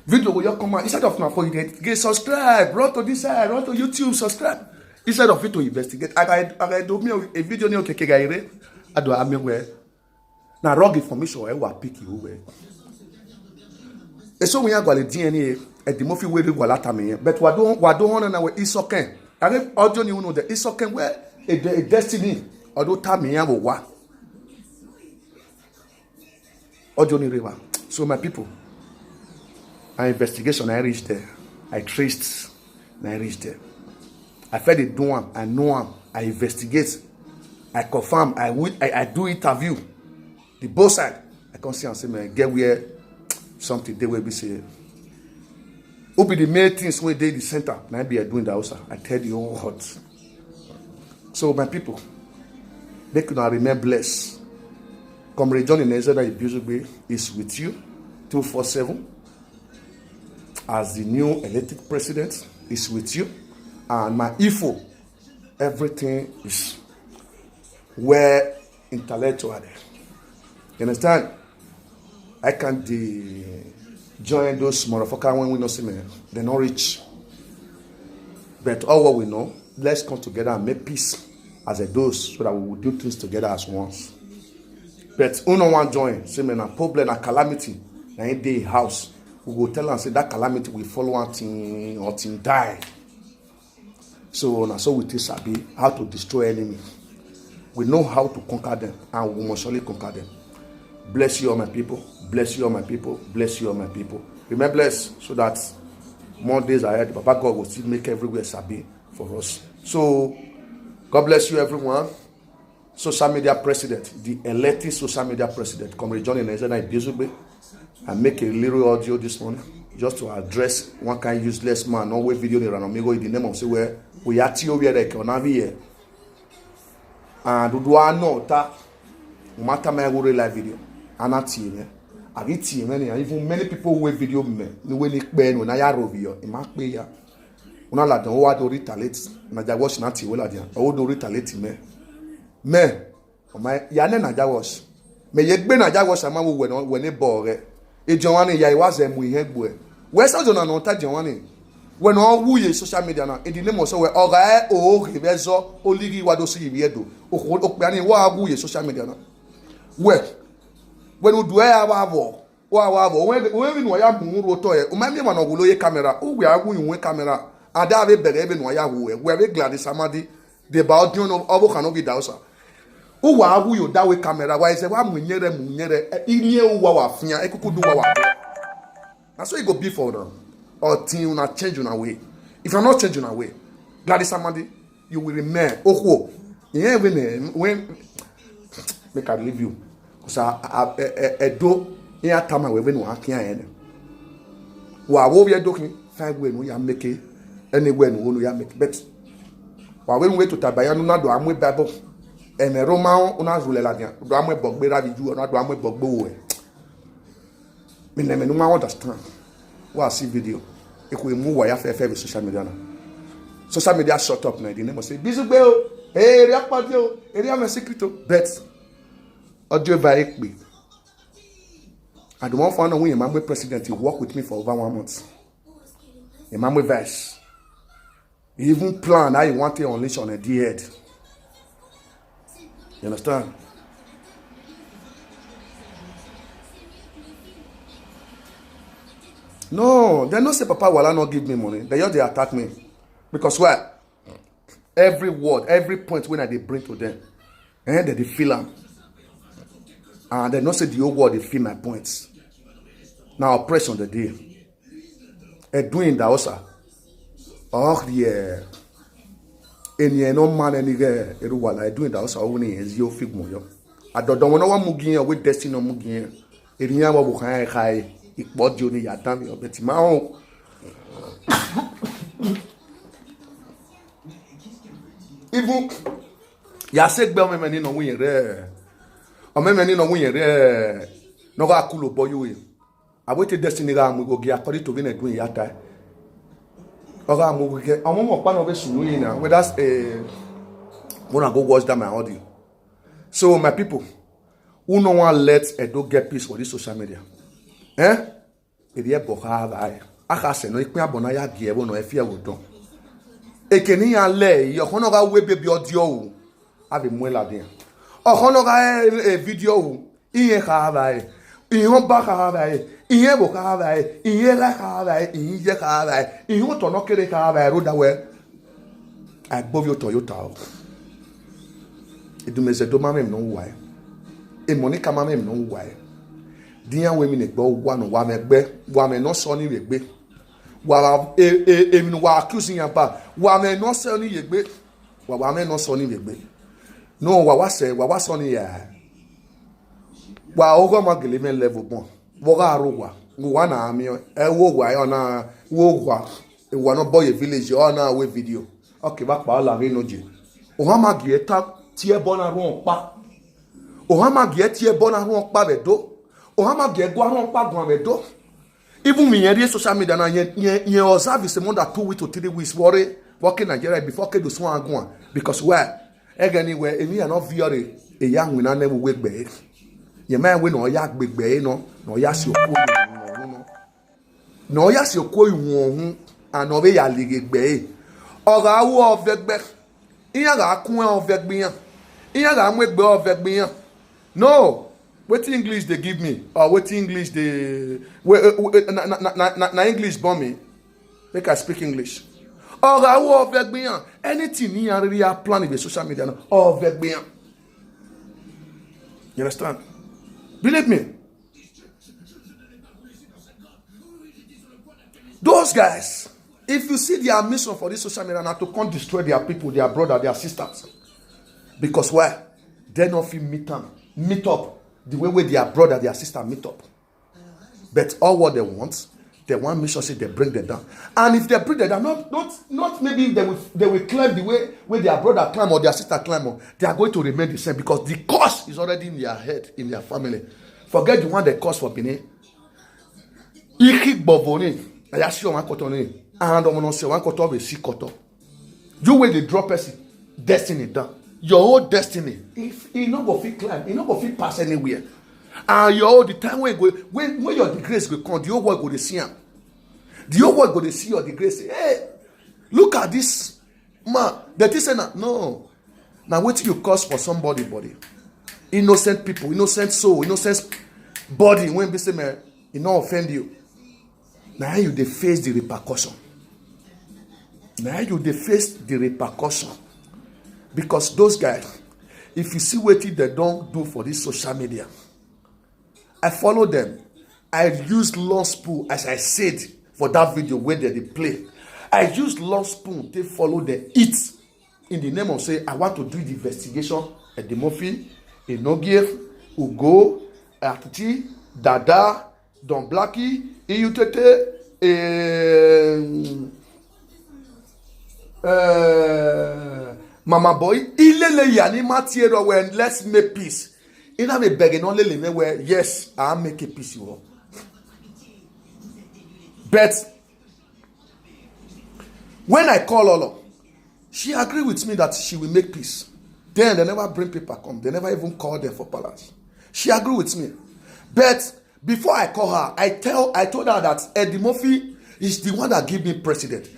Video will come out instead of now for you get subscribe, run to this side, run to YouTube, subscribe. Instead of it to investigate, I do me a video near Kekegare. I do am where. Now wrong information I will pick you away. So we are going to DNA at the movie where we go lata me. But what don't want na we isoken. I think audio you know the isoken where a destiny although time me will wa. Audio ni river. So my people, my investigation I reached there. I traced and I reached there. I felt it do one, I know one, I investigate, I confirm, I do interview. The both side, I can see and say, man, get where something they will be saying. Who be the main things when they the center? Now be doing the house. I tell you all hot. So my people, they could not remain blessed. Comrade John Inezeda Ibizugbe is with you 247 as the new elected president is with you, and my info, everything is well intellectual. You understand? I can't join those motherfuckers when we know see me. They're not rich. But all what we know, let's come together and make peace as a dose so that we will do things together as once. But who no one join, say me na problem, a calamity, na in the house. We will tell and say that calamity will follow until die. So now so we take sabi how to destroy enemy. We know how to conquer them, and we must surely conquer them. Bless you all my people. Bless you all my people. Bless you all my people. Remember blessed so that more days ahead, Papa God will still make everywhere sabi for us. So God bless you everyone. Social media president, the elected social media president, Comrade John Inezeda Ibizugbe. I make a little audio this morning just to address one kind of useless man. No way video in Ranomigo in the name of say where we are to where they can have here. And do I know that no matter my live video, I'm not team. I get team and even many people who video me no way they when I are over here. It might be ya. Una la don wa do retaliate. Na ja wash na ti we la dia. O do retaliate me. Me o my ya na ja wash. Me ye gbe na ja wash ama wo we ne bo re. Ejo wan ya iwaze mu ihe gbo e we so jo na no ta jo wan we no wuye social media na e di name so we oga o rebezo oligi wa do si ibi edo o pe ani wa wuye social media na we no do ya wa bo we no ya mu ro to e o ma mi ma no gulo ye camera o we agu yun camera ada be bere ebe no ya wo we be Gladys Amadi de ba audio no obo kan no gi dausa o wa agu yo da we camera wa ise wa munyere inye uwa wa fia ekukudu wa na so e go be for them or till una change una way. If you're not changing una way, Gladys Amadi, you will remain okwo even when make I leave you because I do here time we no akia ene wa wo be dokin five way no ya make anywhere no ya make but wa we to tabayanu na do amwe bible ene Roma una zule la dia do amwe bogbe ra biju na do amwe bogbe wo me na me no understand wa see video e ko emu wa ya fe social media na social media shut up na the name say Bizugbe o eri apati o eri am secret o bet audio by ekpe I don't want to know when Emmanuel president he work with me for over 1 month. Emmanuel vice he even plan how he want to unleash on a head. You understand? No, they no say Papa Wala not give me money. They just they attack me. Because why? Every word, every point when I they bring to them, and they feel them. And they not say the whole word they feel my points. Now oppression the day. And doing that also. Oh yeah. And yeah, no man any Wala doing that also only is your fig moyo. I don't want no mugi with destiny no mugi. Iriya wa bukhaya khai. Ikbod joni ya dami obeti mao. Even ya segbe o memeni no win re. O memeni no win re. No ga kulo boyo we. Abote destiny ga mu go gi according to vin edun ya ta. O ga mu ge o mo pa no be sunu yin na. We that's wanna go watch that my audio. So my people, who no one let Edo get peace for this social media. Eri boha ba aka se no ipin abona ya gie wo no e fie wodon ekeni ya le yo kono ga we baby audio o abi muela dia o kono ga video o iye ka ba e iye ba ka ba e iye bo ka ba e iye la ka ba e iye ka ba e iye to no kere ka ba e ro da we agbovio Toyota o edumeze do ma mem no wa e monica ma mem no wa diyan we mi ne gbo wa no wa me no so ni regbe wa emi no wa accuse yan ba wa me no so ni regbe wa me no so ni regbe no wa so ni ya wa ogo ma gele me level bon wo ga ro wa na ami e wo wa yo na wo wa e wa no boy village o na we video okay ba pa la re no je o ha ma gi eta ti e bona ro pa Ohama get bona hon pa vedo. Ohama get go hon pa gwan vedo. Even me here social media na yen observe is more than 2 weeks to 3 weeks working Nigeria before ke do so an because where anywhere emi are not viore e young we na never wake be. Ye man we no ya gbegbe no ya si okwo no ya si okwo ihun and no be ya legbe. Oga wo ovegbe. Iya ga kun ovegbe yan. Iya ga mu egbe ovegbe yan. No. What English they give me? Or what English they... Na English bomb me. Make I speak English. Or I will have anything you are planning with social media. Or you understand? Believe me. Those guys, if you see their mission for this social media, not to come destroy their people, their brother, their sisters. Because why? They don't feel meet up. The way with their brother, their sister meet up. But all what they want make sure say they bring them down. And if they bring them down, not maybe they will climb the way where their brother climb or their sister climb, they are going to remain the same because the cause is already in their head, in their family. Forget the one they cause for Benin. Iki boboni, ayashi o makotoni, and omonose one koto be si koto. You will they drop person destiny down. Your whole destiny, if you not go fit climb, you not go fit pass anywhere. And your the time when your disgrace will come, the whole world go to see him. The whole world go to see your disgrace. Hey, look at this man. That is no. Now what you cause for somebody body? Innocent people, innocent soul, innocent body. When they say man, it not offend you. Now you they face the repercussion. Now you they face the repercussion. Because those guys, if you see what they don't do for this social media, I follow them. I use long spoon, as I said for that video where they play. I use long spoon to follow the eat in the name of say I want to do the investigation at the Murphy, Enogir, Ugo, Arti, Dada, Don Blackie, EUTT, Mama boy, ilele yani matiero when let's make peace. In a begging only limit where yes, I'll make a peace you all. But when I call Lolo, she agreed with me that she will make peace. Then they never bring paper come. They never even call them for palace. She agreed with me. But before I call her, I told her that Eddie Murphy is the one that gave me president.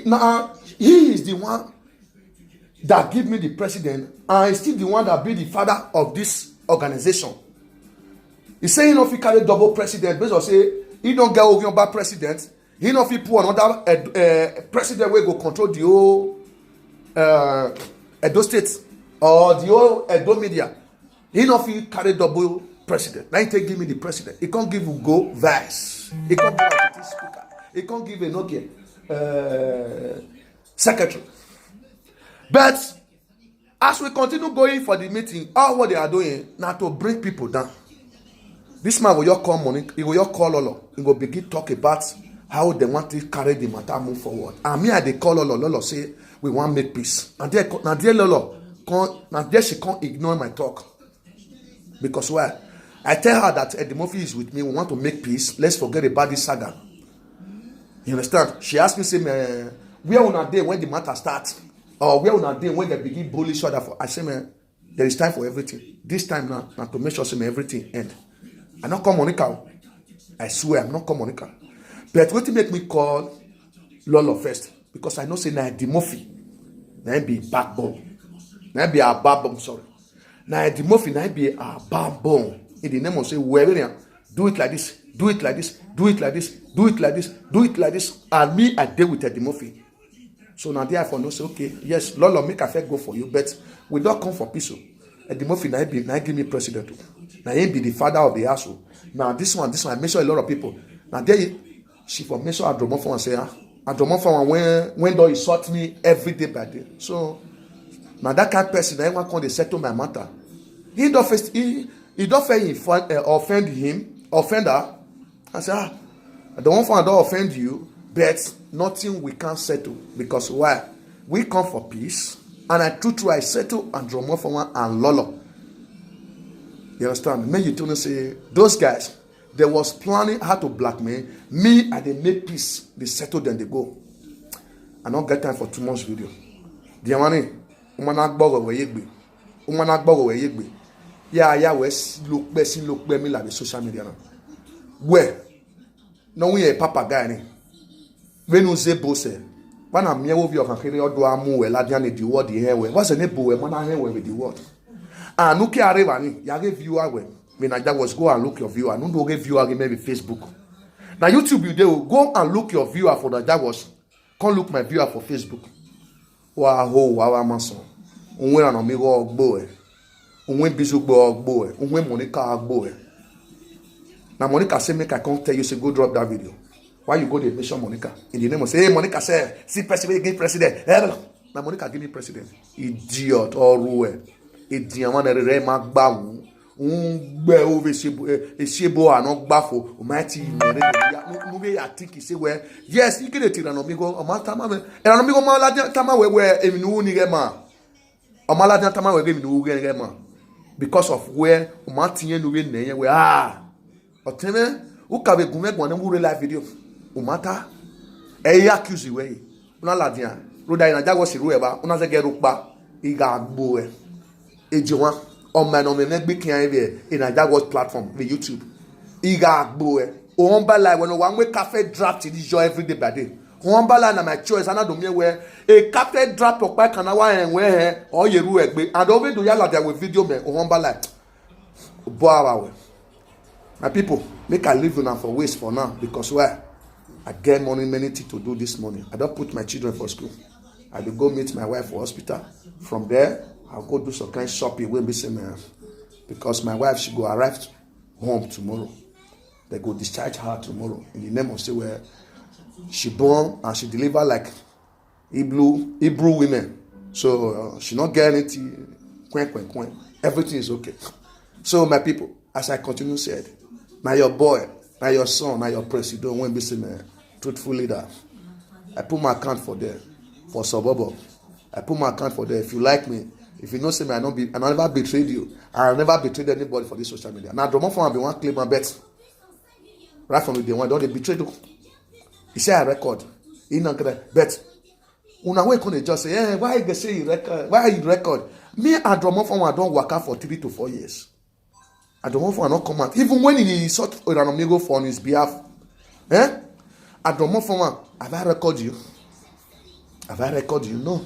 Now he is the one that give me the president, and he's still the one that be the father of this organization. He say he no fit carry double president based on say he don't get Ogunba president. He no fit put another president wey go control the whole Edo State or the whole Edo media. He no fit carry double president. Now he take give me the president. He can't give Ugo vice. He can't give a speaker. He can't give a secretary. But as we continue going for the meeting, all what they are doing now to bring people down. This man will call money, he will call Lolo. He will begin talk about how they want to carry the matter move forward. And me, I they call Lolo. Lolo say we want to make peace. And there Lolo, now there she can't ignore my talk. Because why? I tell her that Eddie Murphy is with me. We want to make peace. Let's forget about this saga. You understand? She asked me, say, where on a day when the matter starts? Or where on a day when they begin bully each other for? I say, man, there is time for everything. This time now to make sure say everything end. I not call Monica. I swear I'm not call Monica. But what make me call Lolo first? Because I know say now Eddie Murphy, now be backbone, now be our backbone. Sorry, now Eddie Murphy now be our backbone. In the name of say wherever do it like this, do it like this, do it like this, do it like this, do it like this, and me I deal with Eddie Murphy. So now therefore no say okay, yes, Lolo make a fair go for you, but we don't come for peace. Eddie Murphy now give me president. Now he be the father of the house. Now this one I mention a lot of people. Now there she for mention Adromofo and say Adromofo when do he sought me every day by day. So now that kind of person I want to settle my matter. He don't offend her. I say I don't want to offend you, but nothing we can't settle because why? We come for peace, and I settle Adromofo and Lolo. You understand? Make you tell me say those guys, they was planning how to blackmail me and they make peace. They settle, then they go. I don't get time for too much video. The money, umana gbogo we yegbe. Umana gbogo we yegbe. Ya we look me like social media now. Where? No we a papa guy ni. When you say boss, when I'm here with you, I can hear you do amu we ladian the word the hair we. What's the name boy? Man, I hear with the word. And look here, Revani. You give viewer we. When I was go and look your viewer. I don't give viewer maybe Facebook. Now YouTube, you do go and look your viewer for the Jaguars. Can't look my viewer for Facebook. Wow, mason. Unwe na mi go ogbo e. Unwe bizu gbo ogbo e. Unwe Monica ogbo e. Now Monica say make I come tell you say go drop that video. Why you go to mention Monica? In the name of say, hey, Monica say, see president give president. Now Monica give me president. Idiot or ruwe. Idiot man re magba wu. Gbe over sebo ano gbafo. O mighty mere no be I think he say well. Yes, he get it na no mi go o ma tama me. E na no mi go ma la tama we emi no ni ge ma. O ma la tama we ge mi no ge ma. Because of where o ma tinye no we na yen we Otene u ka be gunme gwan na live video. Umata e accuse we una la dia ro da ina jago siru e ba una se geru pa iga agbo e ejiwa o ma no me gbe kian e ina jago platform the YouTube iga agbo e o won ba live when one we cafe draft the joy every day by day won ba la na my choice ana do me we e cafe draft okpa kan wa en we he o yeru egbe and o be do ya la dia we video me o won ba live bo awa we my people make I leave una for waste for now because why I get money, many things to do this morning. I don't put my children for school. I will go meet my wife for hospital. From there, I'll go do some kind of shopping. Will be same because my wife she go arrive home tomorrow. They go discharge her tomorrow in the name of say where she born and she deliver like Hebrew women. So she not get anything. Everything is okay. So my people, as I continue said, now your boy, now your son, now your president, when be same truthful leader. I put my account for there for Suburban. I put my account for there. If you like me, if you know say me, I never betrayed you. I never betrayed anybody for this social media. Now Drummond Farmer be one claim my bet. Right from the day one, don't they betray you? He say I record. He not gonna bet. Una way can just say, eh, why you say you record? Why you record? Me and Drummond Farmer don't work out for 3 to 4 years. I don't want for not come out. Even when he sought Oranamigo for on his behalf. I don't want for have I record you? Have I record you? No.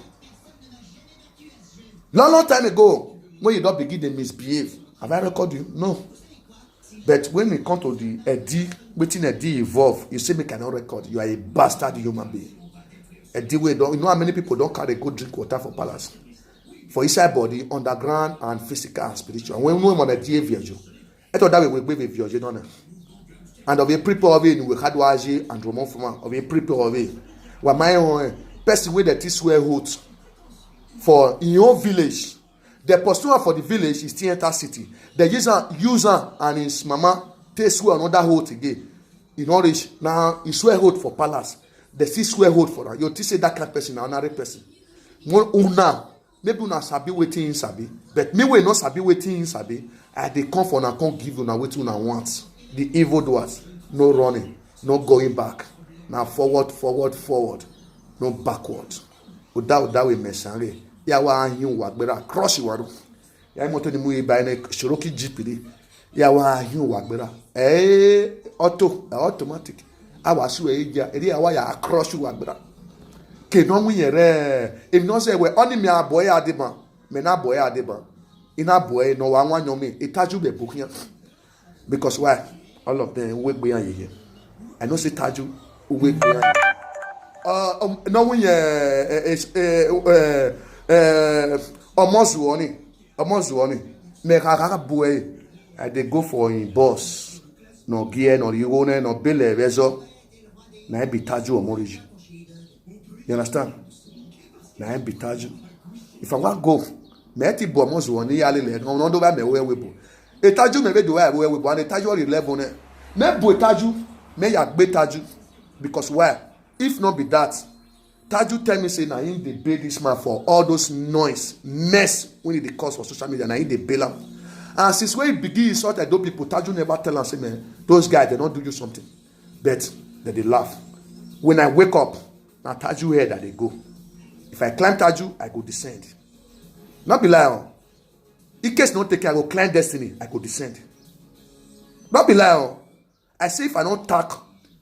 Long time ago, when you don't begin to misbehave, have I record you? No. But when we come to the Eddie, waiting Eddie evolve, you say me cannot record. You are a bastard human being. Eddie way don't you know how many people don't carry go drink water for palace? For inside body, underground and physical and spiritual. And when we want to die virgin, I thought that we will be virgin on it. And of a prepare of it, we had Waji and Drummond Farmer of a prepare of it. What my own person with the T-square hood for in your village. The posture for the village is Theater City. The user and his mama take swear another hold again. In Orange, now he swear hold for palace. The still swear hold for that. You say that kind of person, another person. Una. Maybe una sabi wetin in sabi, but me we not sabi wetin in sabi. I dey come for una come give una wetin una want. The evil doers, no running, no going back. Now forward, no backward. Without we mesare. Ya wa hin wa gbera cross waru. Ya moto ni mu e ba na Cherokee Jeep ni. Ya wa hin wa gbera. Automatic. Awa su e ja, eri awa ya cross wa gbera. Ke no mu yere if no say we oni me aboy adeba me na boy adeba ina boy no wa nwa nyomi itaju be bukia because why all of them we gbe yan here I know say taju we gbe yan no we omozu oni me ka boy I dey go for in boss no gear no yone no bele rezo na be taju omoriji. You understand? Na em bitaju. If I want go, me eti bo mo zo ni yale le no do ba me we webo. Etaju me be do we webo and etaju on level ne. Me bo etaju, me ya gbe taju because why? If not be that, Taju tell me say na him dey bail this man for all those noise, mess when he dey cause for social media na him dey bail am. And since when he begin insult those people, Taju never tell am say, man, those guys, they don't do you something. But they laugh. When I wake up, now Taju head that they go. If I climb Taju, I go descend. Not be lie. In case not take care, I go climb destiny, I go descend. Not be lie. I say if I don't tack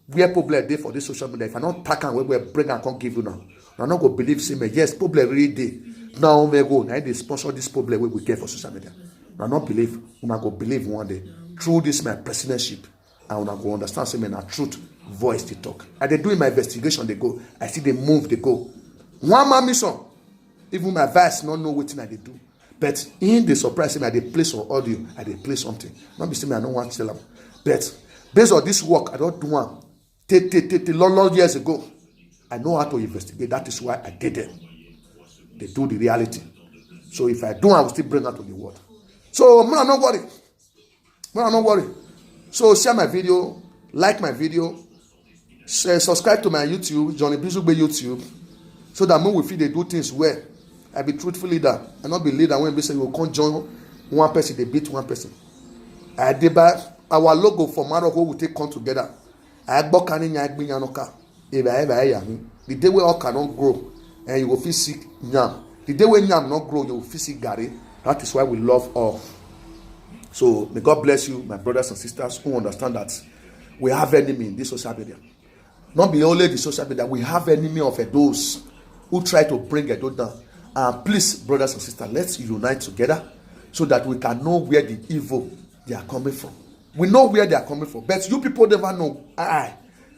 where problem dey for this social media, if I don't tack and where bring and come give you now, I not go believe say me, yes, problem really dey. Now we go, now they sponsor this problem we get for social media. I not believe, I go believe one day through this my presidency, and I go understand say me na truth voice they talk. And they doing my investigation, they go. I see they move, they go. One man mission, even my vice not know what I they do. But in the surprise, I they play some audio, I they play something. Not be saying I don't want to tell them. But based on this work, I don't do one. Long years ago, I know how to investigate. That is why I did them. They do the reality. So if I do, I will still bring that to the world. So man, I'm not worried. Man, I'm not worried. So share my video, like my video, subscribe to my YouTube, Johnny Bizugbe YouTube, so that when we feel they do things well. I be truthful leader. I not be leader when they say you can't join one person, they beat one person. I did by our logo for Morocco will take come together. I bought canning yanoka. The day where all cannot grow and you will feel sick yam. The day when yam not grow, you will feel sick gary. That is why we love all. So may God bless you, my brothers and sisters who understand that we have enemy in this social media. Not be only the social media, we have enemy of those who try to bring Edo down. Please, brothers and sisters, let's unite together so that we can know where the evil they are coming from. We know where they are coming from, but you people never know.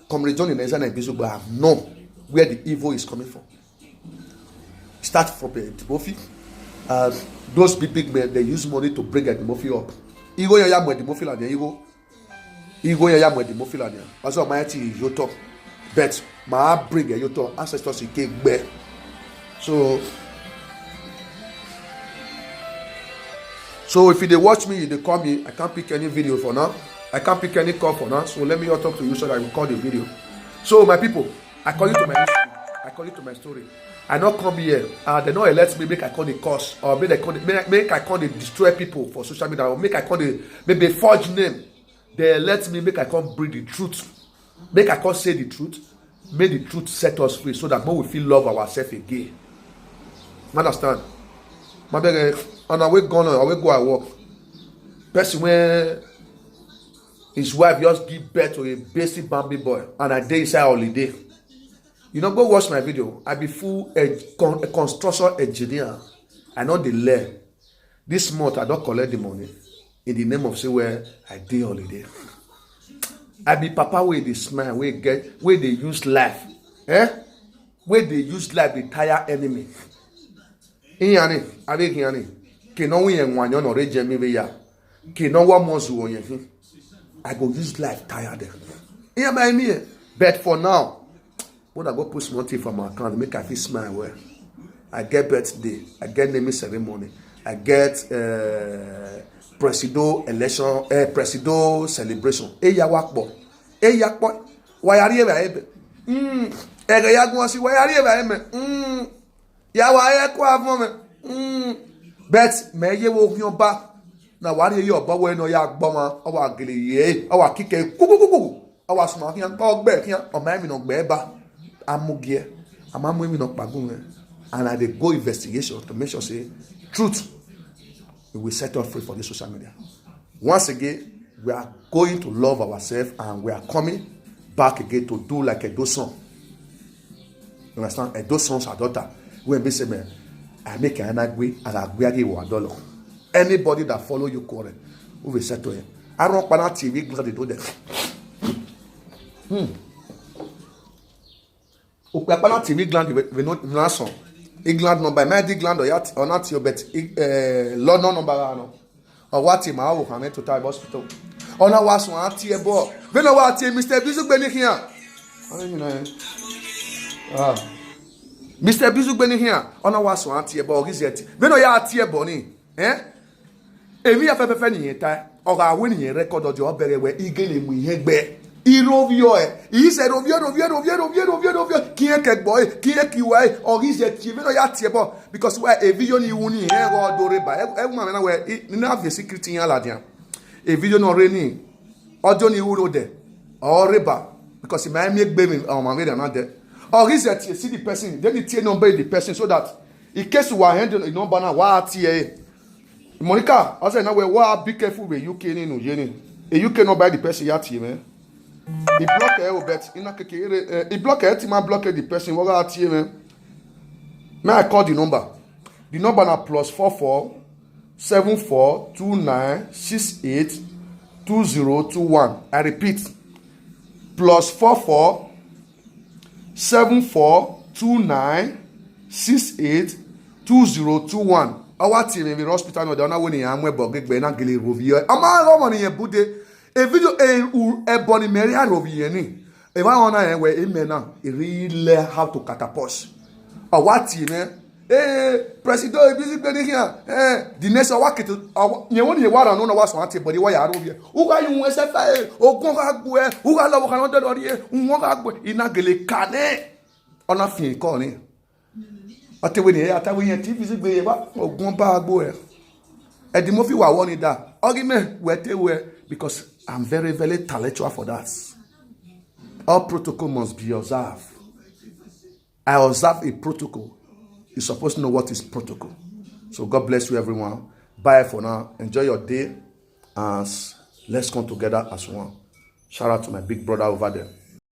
Comrade John in Ezana and Bizugbe have known where the evil is coming from. Start from Timothy. Those big men, they use money to bring Timothy up. Igo ya mwe Timothy la dia Igo ya mwe Timothy la dia. Also my ati yoto, but my bring yoto ancestors ikegbe. So if you they watch me, they call me, I can't pick any video for now. I can't pick any call for now. So let me talk to you so that I will call the video. So my people, I call you to my history. I call you to my story. I not come here. They don't let me make I call the course or make I call the destroy people for social media or make I call the maybe forge name. They let me make I come bring the truth. Make I come say the truth. Make the truth set us free so that when we feel love ourselves again. You understand? My baby, on our way gone, I will go and work. Person where his wife just give birth to a basic Bambi boy, and I day inside holiday. You know, go watch my video. I be full a construction engineer. I know the learn. This month I don't collect the money in the name of say where I day holiday. I be papa where they smile, where they use life, where they use life the tire enemy. Inyani, avec yani, que no we en wanyon or rejemi be ya, que no one monzu on yen. I go use life tired them. Yeah, by me. But for now, when I go put some money for my account, make I feel smile well. I get birthday, I get naming ceremony, I get presido election, presido celebration. Ya wakbo, yakbo. Why are you ever? Yaguansi, why are you ever? Ya wa kwa moment. Bet me ye wo yon ba. Na wari ye oba we no ya gbo ma awa gele ye awa kike kukukuku awa suma kian ko gbe kian o ma mi no gbe ba amugie amamu mi no pagun and I dey go investigation to make sure say truth we will set us free for this social media. Once again, we are going to love ourselves and we are coming back again to do like a doson. You understand? A doson's our daughter. When be say me, I make an agwe and agwe wa dollar. Anybody that follow you correct, who will say to him, I don't want to TV glad they do that. Ukapana TV gland we know nason. England number my gland or not your bet London number no. Or what him how we to type hospital. On a was one tie ball. When I want Mr. Bizugbe ni here. Mr. Bizugbe ni here. On a was one tie ball is it. When I tie boni, Emi afẹ́fẹ́fẹ́ nìyẹn ta ọ̀rọ̀ àwọn ènìyàn rẹ́kọ̀dọ̀ ọjọ́ bẹ̀rẹ̀ wẹ̀ igele mu ihe gbẹ Irovio il se rovio qui est quelque boy qui est qui ouais origine qui veut ya tiebo because why a video ni uni e go dore ba e ma na we na have secret yan la dia a video no reni audio ni uro de or reba because it might make baby my video not there origine tie see the person then you tie number the person so that in case you are handling the number na wa tie Monica I say now we be careful with UK ni no je ni a UK no buy the person ya tie man. He block bet ina kekere he block ma block the person what got here man. May I call the number? The number na +44 74 29 68 2021. I repeat. +44 74 29 68 2021. Our team in the hospital no dey na woni amwe bogegbe na gele rovio. Ama romo ni bude. A video a body Mary Rovieni. If I want to where now, it really learn how to catapult. Or what you President busy here. The next work it you want you want to know what's what body why are over. Who are you SFA? O Gongagwe, who are love cannot do here, Wongagwe, Inagele Cane. On a fin calling. At the way at we TV or Gombagwe. At the movie, I wanted that. Argument where they were because I'm very, very intellectual for that. All protocol must be observed. I observe a protocol. You're supposed to know what is protocol. So God bless you, everyone. Bye for now. Enjoy your day. And let's come together as one. Shout out to my big brother over there.